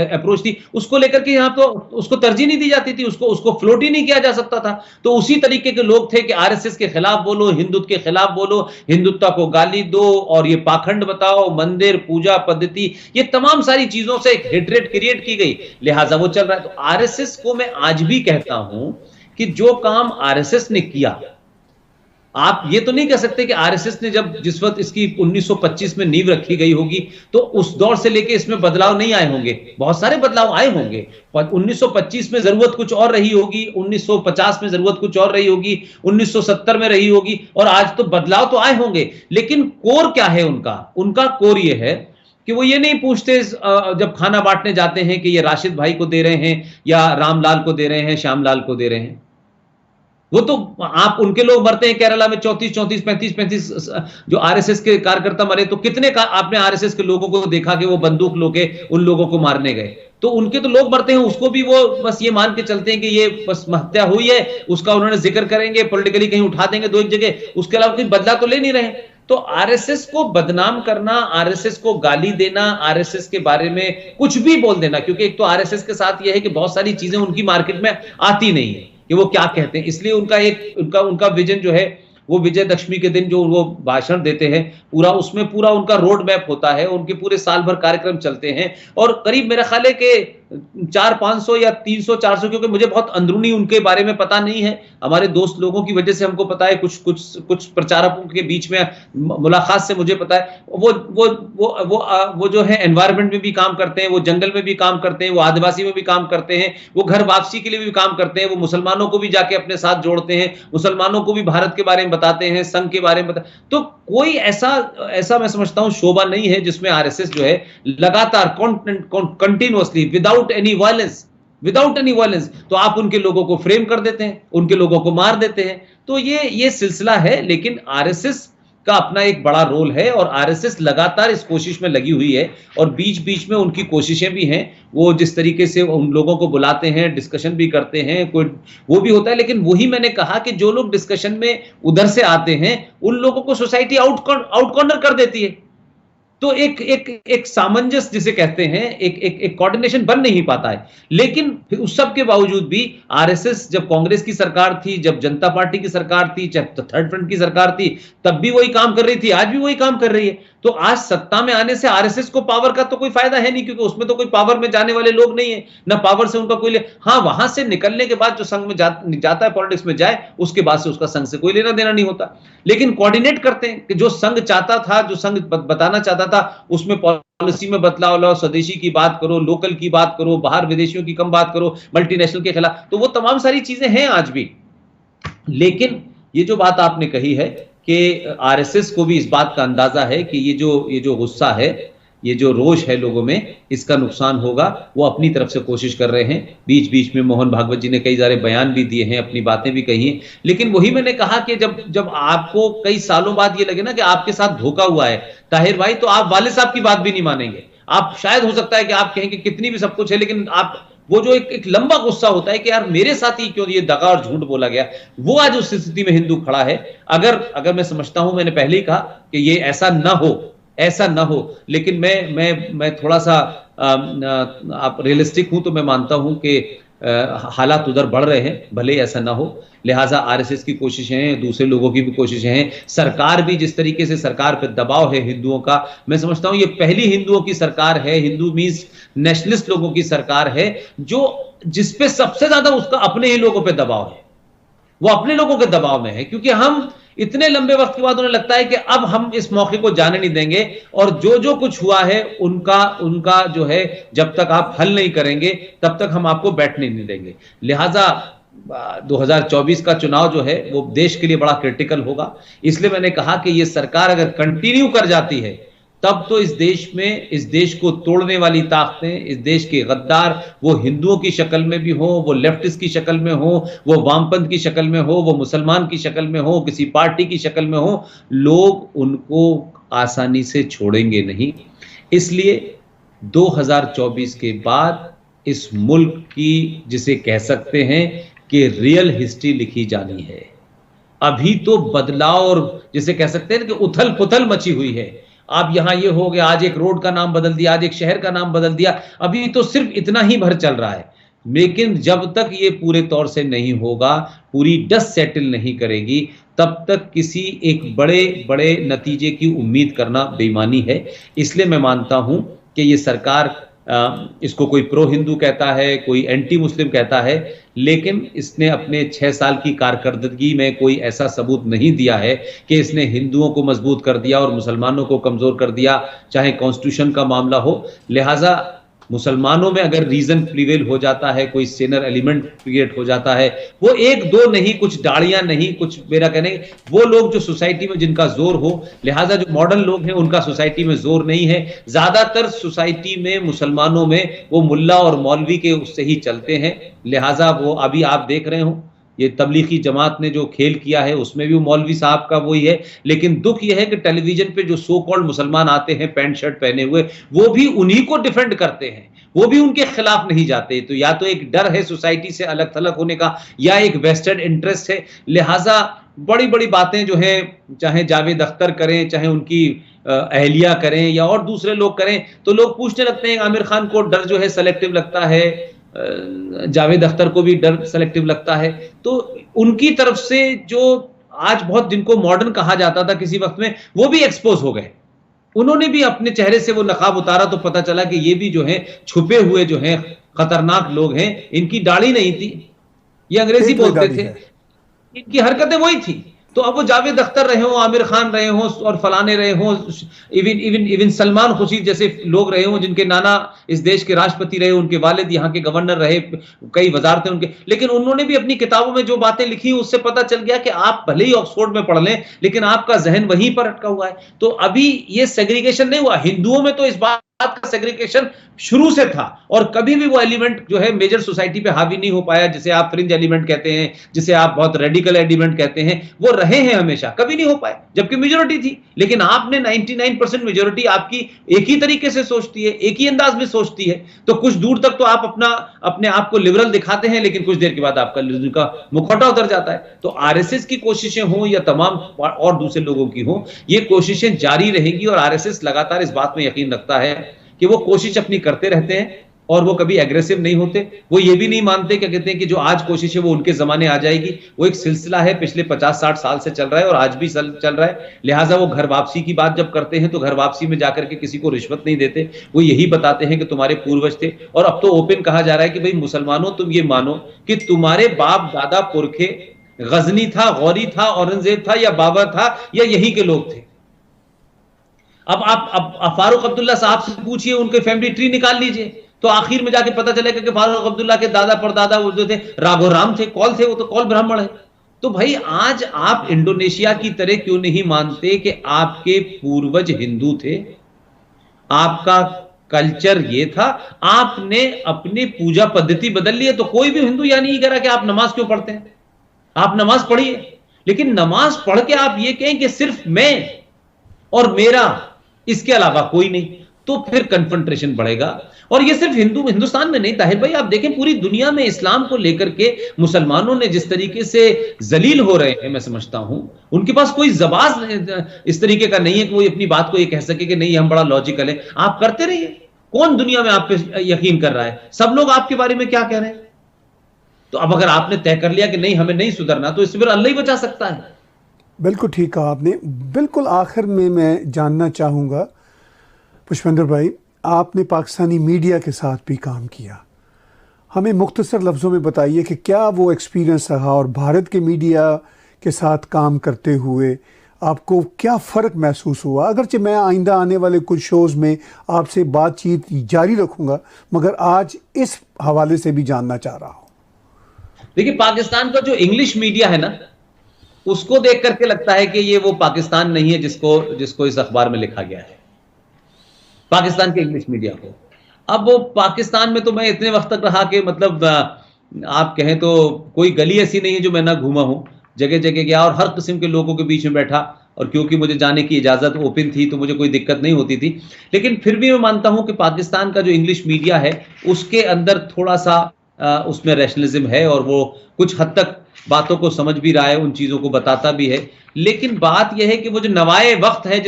अप्रोच थी, उसको लेकर के यहां तो उसको तरजीह नहीं दी जाती थी, उसको फ्लोट ही नहीं किया जा सकता था। तो उसी तरीके के लोग थे कि आरएसएस के खिलाफ बोलो, हिंदुत्व के खिलाफ बोलो, हिंदुत्व को गाली दो और ये पाखंड बताओ, मंदिर पूजा पद्धति, ये तमाम सारी चीजों से एक हेट्रेड क्रिएट की गई, लिहाजा वो चल रहा है। तो आरएसएस को मैं आज भी कहता हूं कि जो काम आरएसएस ने किया, आप ये तो नहीं कह सकते कि आरएसएस ने जिस वक्त इसकी 1925 में नींव रखी गई होगी तो उस दौर से लेके इसमें बदलाव नहीं आए होंगे। बहुत सारे बदलाव आए होंगे। 1925 में जरूरत कुछ और रही होगी, 1950 में जरूरत कुछ और रही होगी, 1970 में रही होगी, और आज तो बदलाव तो आए होंगे। लेकिन कोर क्या है उनका कोर ये है कि वो ये नहीं पूछते जब खाना बांटने जाते हैं कि ये राशिद भाई को दे रहे हैं या रामलाल को दे रहे हैं, श्यामलाल को दे रहे हैं। वो तो आप उनके लोग मरते हैं केरला में 34, 35 जो आरएसएस के कार्यकर्ता मरे, तो कितने का आपने आरएसएस के लोगों को देखा कि वो बंदूक लोगे उन लोगों को मारने गए? तो उनके तो लोग मरते हैं, उसको भी वो बस ये मान के चलते हैं कि ये बस हत्या हुई है, उसका उन्होंने जिक्र करेंगे, पॉलिटिकली कहीं उठा देंगे 2 एक जगह, उसके अलावा कोई बदला तो ले नहीं रहे। तो आरएसएस को बदनाम करना, आरएसएस को गाली देना, आरएसएस के बारे में कुछ भी बोल देना, क्योंकि एक तो आरएसएस के साथ यह है कि बहुत सारी चीजें उनकी मार्केट में आती नहीं है कि वो क्या कहते हैं, इसलिए उनका विजन जो है वो विजयदशमी के दिन जो वो भाषण देते हैं, उसमें पूरा उनका रोड मैप होता है, उनके पूरे साल भर कार्यक्रम चलते हैं, और करीब मेरा ख्याल है कि 400-500 या 300-400, क्योंकि मुझे बहुत अंदरूनी उनके बारे में पता नहीं है, हमारे दोस्त लोगों की वजह से हमको पता है, कुछ प्रचारकों के बीच में मुलाकात से मुझे पता है। वो जो है एनवायरनमेंट में भी काम करते हैं, वो जंगल में भी काम करते हैं, वो आदिवासी में भी काम करते हैं, वो घर वापसी के लिए भी काम करते हैं, वो मुसलमानों को भी जाके अपने साथ जोड़ते हैं, मुसलमानों को भी भारत के बारे में बताते हैं, संघ के बारे में तो कोई ऐसा मैं समझता हूं शोभा नहीं है जिसमें आरएसएस जो है लगातार कंटिन्यूअसली विदाउट एनी वायलेंस तो आप उनके लोगों को फ्रेम कर देते हैं, उनके लोगों को मार देते हैं। तो ये सिलसिला है, लेकिन आरएसएस का अपना एक बड़ा रोल है और आरएसएस लगातार इस कोशिश में लगी हुई है, और बीच बीच में उनकी कोशिशें भी हैं, वो जिस तरीके से उन लोगों को बुलाते हैं, डिस्कशन भी करते हैं, कोई वो भी होता है। लेकिन वही मैंने कहा कि जो लोग डिस्कशन में उधर से आते हैं उन लोगों को सोसाइटी आउट कॉर्नर कर देती है। तो एक सामंजस्य जिसे कहते हैं, एक कोऑर्डिनेशन बन नहीं पाता है। लेकिन उस सब के बावजूद भी आरएसएस, जब कांग्रेस की सरकार थी, जब जनता पार्टी की सरकार थी, जब थर्ड फ्रंट की सरकार थी, तब भी वही काम कर रही थी, आज भी वही काम कर रही है। तो आज सत्ता में आने से आरएसएस को पावर का तो कोई फायदा है नहीं, क्योंकि उसमें तो कोई पावर में जाने वाले लोग नहीं है, ना पावर से उनका कोई हाँ, वहां से निकलने के बाद जो संघ में जाता है, पॉलिटिक्स में जाए, उसके बाद से उसका संघ से कोई लेना देना नहीं होता। लेकिन कोऑर्डिनेट करते हैं कि जो संघ चाहता था, जो संघ बताना चाहता था, उसमें पॉलिसी में बदलाव लाओ, स्वदेशी की बात करो, लोकल की बात करो, बाहर विदेशियों की कम बात करो, मल्टीनेशनल के खिलाफ, तो वो तमाम सारी चीजें हैं आज भी। लेकिन ये जो बात आपने कही है कि आरएसएस को भी इस बात का अंदाजा है कि ये जो गुस्सा है, ये जो रोष है लोगों में, इसका नुकसान होगा। वो अपनी तरफ से कोशिश कर रहे हैं। बीच बीच में मोहन भागवत जी ने कई सारे बयान भी दिए हैं, अपनी बातें भी कही हैं, लेकिन वही मैंने कहा कि जब आपको कई सालों बाद ये लगे ना कि आपके साथ धोखा हुआ है ताहिर भाई, तो आप वाले साहब की बात भी नहीं मानेंगे। आप शायद हो सकता है कि आप कहें कि कितनी भी सब कुछ है, लेकिन आप वो जो एक लंबा गुस्सा होता है कि यार मेरे साथ ही क्यों ये दगा और झूठ बोला गया, वो आज उस स्थिति में हिंदू खड़ा है। अगर मैं समझता हूं, मैंने पहले ही कहा कि ये ऐसा ना हो, लेकिन मैं थोड़ा सा आप रियलिस्टिक हूं, तो मैं मानता हूं कि हालात उधर बढ़ रहे हैं, भले ऐसा ना हो। लिहाजा आरएसएस की कोशिशें हैं, दूसरे लोगों की भी कोशिशें हैं, सरकार भी जिस तरीके से सरकार पर दबाव है हिंदुओं का, मैं समझता हूं ये पहली हिंदुओं की सरकार है, हिंदू मीन्स नेशनलिस्ट लोगों की सरकार है, जो जिसपे सबसे ज्यादा उसका अपने ही लोगों पे दबाव है। वो अपने लोगों के दबाव में है, क्योंकि हम इतने लंबे वक्त के बाद उन्हें लगता है कि अब हम इस मौके को जाने नहीं देंगे, और जो कुछ हुआ है उनका जो है, जब तक आप हल नहीं करेंगे तब तक हम आपको बैठने नहीं देंगे। लिहाजा 2024 का चुनाव जो है वो देश के लिए बड़ा क्रिटिकल होगा। इसलिए मैंने कहा कि ये सरकार अगर कंटिन्यू कर जाती है, तब तो इस देश को तोड़ने वाली ताकतें, इस देश के गद्दार, वो हिंदुओं की शक्ल में भी हो, वो लेफ्टिस्ट की शक्ल में हो, वो वामपंथ की शक्ल में हो, वो मुसलमान की शक्ल में हो, किसी पार्टी की शक्ल में हो, लोग उनको आसानी से छोड़ेंगे नहीं। इसलिए 2024 के बाद इस मुल्क की, जिसे कह सकते हैं कि रियल हिस्ट्री लिखी जानी है। अभी तो बदलाव और जिसे कह सकते हैं कि उथल पुथल मची हुई है। आप यहां ये हो गया, आज एक रोड का नाम बदल दिया, आज एक शहर का नाम बदल दिया, अभी तो सिर्फ इतना ही भर चल रहा है। लेकिन जब तक ये पूरे तौर से नहीं होगा, पूरी डस्ट सेटल नहीं करेगी, तब तक किसी एक बड़े बड़े नतीजे की उम्मीद करना बेईमानी है। इसलिए मैं मानता हूं कि ये सरकार, इसको कोई प्रो हिंदू कहता है, कोई एंटी मुस्लिम कहता है, लेकिन इसने अपने 6 साल की कारकर्दगी में कोई ऐसा सबूत नहीं दिया है कि इसने हिंदुओं को मजबूत कर दिया और मुसलमानों को कमजोर कर दिया, चाहे कॉन्स्टिट्यूशन का मामला हो। लिहाजा मुसलमानों में अगर रीजन प्रिवेल हो जाता है, कोई सेनर एलिमेंट क्रिएट हो जाता है, वो एक दो नहीं, कुछ डालियां नहीं, कुछ मेरा कहने वो लोग जो सोसाइटी में जिनका जोर हो। लिहाजा जो मॉडर्न लोग हैं उनका सोसाइटी में जोर नहीं है। ज्यादातर सोसाइटी में मुसलमानों में वो मुल्ला और मौलवी के उससे ही चलते हैं। लिहाजा वो अभी आप देख रहे हो, ये तबलीगी जमात ने जो खेल किया है उसमें भी मौलवी साहब का वही है। लेकिन दुख यह है कि टेलीविजन पे जो सो कॉल्ड मुसलमान आते हैं पैंट शर्ट पहने हुए, वो भी उन्हीं को डिफेंड करते हैं, वो भी उनके खिलाफ नहीं जाते। तो या तो एक डर है सोसाइटी से अलग थलग होने का, या एक वेस्टेड इंटरेस्ट है। लिहाजा बड़ी बड़ी बातें जो है, चाहे जावेद अख्तर करें, चाहे उनकी अहलिया करें, या और दूसरे लोग करें, तो लोग पूछने लगते हैं आमिर खान को डर जो है सेलेक्टिव लगता है, जावेद अख्तर को भी डर सेलेक्टिव लगता है। तो उनकी तरफ से जो आज बहुत जिनको मॉडर्न कहा जाता था किसी वक्त में, वो भी एक्सपोज हो गए। उन्होंने भी अपने चेहरे से वो नकाब उतारा, तो पता चला कि ये भी जो है छुपे हुए जो है खतरनाक लोग हैं। इनकी दाढ़ी नहीं थी, ये अंग्रेजी बोलते थे, इनकी हरकतें वही थी। तो अब वो जावेद अख्तर रहे हो, आमिर खान रहे हो, और फलाने रहे हो, इवन सलमान खुर्शीद जैसे लोग रहे हो, जिनके नाना इस देश के राष्ट्रपति रहे, उनके वालिद यहाँ के गवर्नर रहे, कई वजारतें उनके, लेकिन उन्होंने भी अपनी किताबों में जो बातें लिखी उससे पता चल गया कि आप भले ही ऑक्सफोर्ड में पढ़ लें, लेकिन आपका जहन वहीं पर अटका हुआ है। तो अभी ये सेग्रीगेशन नहीं हुआ। हिंदुओं में तो इस बात का सेग्रीगेशन शुरू से था, और कभी भी वो एलिमेंट जो है मेजर सोसाइटी पे हावी नहीं हो पाया, जिसे आप फ्रिंज एलिमेंट कहते हैं, जिसे आप बहुत रेडिकल एलिमेंट कहते हैं, वो रहे हैं हमेशा, कभी नहीं हो पाए, जबकि मेजॉरिटी थी। लेकिन आपने 99% मेजॉरिटी आपकी एक ही तरीके से सोचती है, एक ही अंदाज में सोचती है, तो कुछ दूर तक तो आप अपने आप को लिबरल दिखाते हैं, लेकिन कुछ देर के बाद आपका मुखौटा उतर जाता है। तो आरएसएस की कोशिशें हो या तमाम और दूसरे लोगों की हो, ये कोशिशें जारी रहेंगी, और आरएसएस लगातार इस बात में यकीन रखता है कि वो कोशिश अपनी करते रहते हैं, और वो कभी एग्रेसिव नहीं होते। वो ये भी नहीं मानते, क्या कहते हैं, कि जो आज कोशिश है वो उनके जमाने आ जाएगी। वो एक सिलसिला है, पिछले 50-60 साल से चल रहा है, और आज भी चल रहा है। लिहाजा वो घर वापसी की बात जब करते हैं, तो घर वापसी में जाकर के किसी को रिश्वत नहीं देते, वो यही बताते हैं कि तुम्हारे पूर्वज थे। और अब तो ओपन कहा जा रहा है कि भाई मुसलमानों, तुम ये मानो कि तुम्हारे बाप दादा पुरखे गजनी था, गौरी था, औरंगजेब था, या बाबर था, या यही के लोग थे। अब आप फारूक अब्दुल्ला साहब से पूछिए, उनके फैमिली ट्री निकाल लीजिए, तो आखिर में जाके पता चलेगा कि फारूक अब्दुल्ला के दादा परदादा वो जो थे राघोराम थे, कौल थे, वो तो कौल ब्राह्मण है। तो भाई आज आप इंडोनेशिया की तरह क्यों नहीं मानते कि आपके पूर्वज हिंदू थे? आपका कल्चर ये था, आपने अपनी पूजा पद्धति बदल ली है। तो कोई भी हिंदू यह नहीं कह रहा कि आप नमाज क्यों पढ़ते हैं, आप नमाज पढ़िए, लेकिन नमाज पढ़ के आप ये कहें कि सिर्फ मैं और मेरा, इसके अलावा कोई नहीं, तो फिर कन्फ्रंटेशन बढ़ेगा। और ये सिर्फ हिंदुस्तान में नहीं ताहिर भाई, आप देखें पूरी दुनिया में इस्लाम को लेकर के मुसलमानों ने जिस तरीके से जलील हो रहे हैं, मैं समझता हूं उनके पास कोई जबान इस तरीके का नहीं है कि वो अपनी बात को ये कह सके कि नहीं हम बड़ा लॉजिकल है। आप करते रहिए, कौन दुनिया में आप पे यकीन कर रहा है, सब लोग आपके बारे में क्या कह रहे हैं। तो अब अगर आपने तय कर लिया कि नहीं हमें नहीं सुधरना, तो इससे फिर अल्लाह ही बचा सकता है। बिल्कुल ठीक कहा आपने। बिल्कुल आखिर में मैं जानना चाहूँगा पुष्पेंद्र भाई, आपने पाकिस्तानी मीडिया के साथ भी काम किया, हमें मुख्तसर लफ्ज़ों में बताइए कि क्या वो एक्सपीरियंस रहा और भारत के मीडिया के साथ काम करते हुए आपको क्या फ़र्क महसूस हुआ। अगरचे मैं आइंदा आने वाले कुछ शोज़ में आपसे बातचीत जारी रखूँगा, मगर आज इस हवाले से भी जानना चाह रहा हूँ। देखिए, पाकिस्तान का जो इंग्लिश मीडिया है ना, उसको देख करके लगता है कि ये वो पाकिस्तान नहीं है जिसको इस अखबार में लिखा गया है, पाकिस्तान के इंग्लिश मीडिया को। अब वो पाकिस्तान में तो मैं इतने वक्त तक रहा कि मतलब आप कहें तो कोई गली ऐसी नहीं है जो मैं ना घूमा हूं, जगह जगह गया और हर किस्म के लोगों के बीच में बैठा, और क्योंकि मुझे जाने की इजाज़त ओपन थी तो मुझे कोई दिक्कत नहीं होती थी। लेकिन फिर भी मैं मानता हूं कि पाकिस्तान का जो इंग्लिश मीडिया है उसके अंदर थोड़ा सा उसमें रैशनलिज्म है, और वो कुछ हद तक बातों को समझ भी रहा है, उन चीज़ों को बताता भी है। लेकिन बात यह है कि वो जो नवाए वक्त है,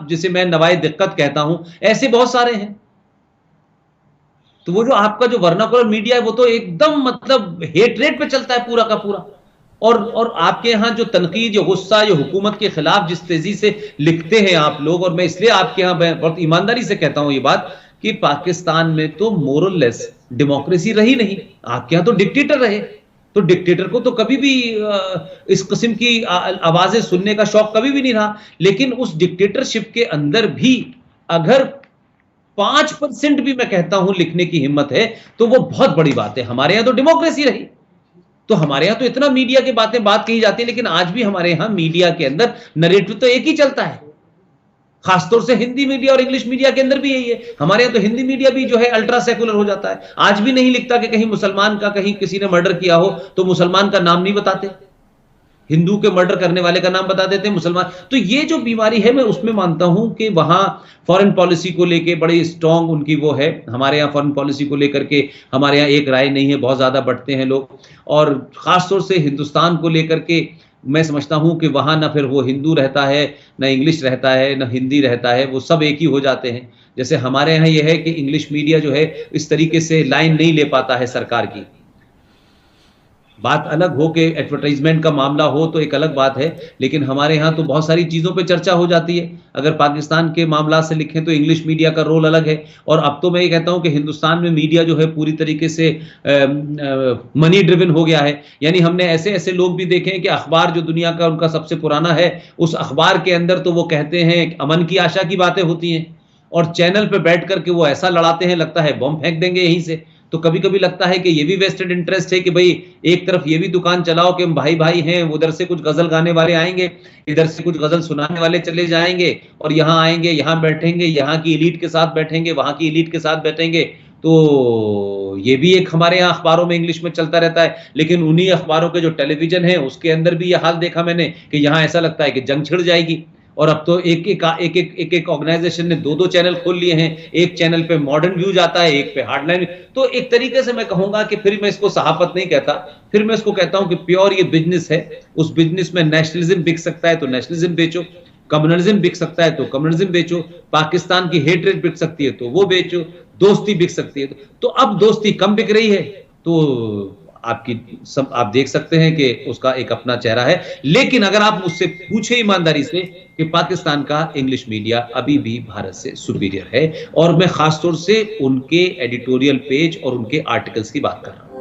जिसे मैं नवाए दिक्कत कहता हूं, ऐसे बहुत सारे हैं। तो वो जो आपका जो वर्नाकुलर मीडिया है वो तो एकदम मतलब हेट रेट पे चलता है पूरा का पूरा। और आपके यहाँ जो तनकीद, जो गुस्सा, जो हुकूमत के खिलाफ जिस तेजी से लिखते हैं आप लोग, और मैं इसलिए आपके यहाँ बहुत ईमानदारी से कहता हूं ये बात कि पाकिस्तान में तो मोरलेस डेमोक्रेसी रही नहीं, आपके यहाँ तो डिक्टेटर रहे। तो डिक्टेटर को तो कभी भी इस किस्म की आवाजें सुनने का शौक कभी भी नहीं रहा। लेकिन उस डिक्टेटरशिप के अंदर भी अगर 5% भी मैं कहता हूं लिखने की हिम्मत है तो वो बहुत बड़ी बात है। हमारे यहां तो डेमोक्रेसी रही, तो हमारे यहां तो इतना मीडिया की बात कही जाती है, लेकिन आज भी हमारे यहां मीडिया के अंदर नरेटिव तो एक ही चलता है, खासतौर से हिंदी मीडिया और इंग्लिश मीडिया के अंदर भी यही है। हमारे यहाँ तो हिंदी मीडिया भी जो है अल्ट्रा सेकुलर हो जाता है, आज भी नहीं लिखता कि कहीं मुसलमान का, कहीं किसी ने मर्डर किया हो तो मुसलमान का नाम नहीं बताते, हिंदू के मर्डर करने वाले का नाम बता देते मुसलमान। तो ये जो बीमारी है, मैं उसमें मानता हूं कि वहां फॉरेन पॉलिसी को लेके बड़ी स्ट्रांग उनकी वो है। हमारे यहाँ फॉरेन पॉलिसी को लेकर के हमारे यहाँ एक राय नहीं है, बहुत ज्यादा बढ़ते हैं लोग। और खासतौर से हिंदुस्तान को लेकर के मैं समझता हूं कि वहां ना फिर वो हिंदू रहता है, ना इंग्लिश रहता है, ना हिंदी रहता है, वो सब एक ही हो जाते हैं। जैसे हमारे यहाँ ये है कि इंग्लिश मीडिया जो है इस तरीके से लाइन नहीं ले पाता है सरकार की। बात अलग हो कि एडवर्टाइजमेंट का मामला हो तो एक अलग बात है, लेकिन हमारे यहाँ तो बहुत सारी चीज़ों पे चर्चा हो जाती है। अगर पाकिस्तान के मामला से लिखें तो इंग्लिश मीडिया का रोल अलग है। और अब तो मैं ये कहता हूँ कि हिंदुस्तान में मीडिया जो है पूरी तरीके से मनी ड्रिवन हो गया है। यानी हमने ऐसे ऐसे लोग भी देखे हैं कि अखबार जो दुनिया का उनका सबसे पुराना है, उस अखबार के अंदर तो वो कहते हैं अमन की आशा की बातें होती हैं, और चैनल पे बैठ करके वो ऐसा लड़ाते हैं लगता है बम फेंक देंगे यहीं से। तो कभी कभी लगता है कि ये भी वेस्टेड इंटरेस्ट है कि भाई एक तरफ ये भी दुकान चलाओ कि हम भाई भाई हैं, उधर से कुछ गजल गाने वाले आएंगे, इधर से कुछ गजल सुनाने वाले चले जाएंगे, और यहाँ आएंगे, यहाँ बैठेंगे, यहाँ की एलीट के साथ बैठेंगे, वहाँ की एलीट के साथ बैठेंगे। तो ये भी एक हमारे यहाँ अखबारों में इंग्लिश में चलता रहता है। लेकिन उन्हीं अखबारों के जो टेलीविजन है उसके अंदर भी ये हाल देखा मैंने कि यहाँ ऐसा लगता है कि जंग छिड़ जाएगी। और अब तो एक ऑर्गेनाइजेशन ने 2-2 चैनल खोल लिए हैं, एक चैनल पे मॉडर्न व्यूज आता है, एक पे हार्डलाइन। तो एक तरीके से मैं कहूंगा कि फिर मैं इसको सहाफत नहीं कहता, फिर मैं इसको कहता हूं कि प्योर ये बिजनेस है। उस बिजनेस में नेशनलिज्म बिक सकता है तो नेशनलिज्म बेचो, कम्युनलिज्म बिक सकता है तो कम्युनलिज्म बेचो, पाकिस्तान की हेटरेट बिक सकती है तो वो बेचो, दोस्ती बिक सकती है तो अब दोस्ती कम बिक रही है। तो आपकी सब आप देख सकते हैं कि उसका एक अपना चेहरा है। लेकिन अगर आप मुझसे पूछे ईमानदारी से कि पाकिस्तान का इंग्लिश मीडिया अभी भी भारत से सुपीरियर है, और मैं खासतौर से उनके एडिटोरियल पेज और उनके आर्टिकल्स की बात कर रहा हूं।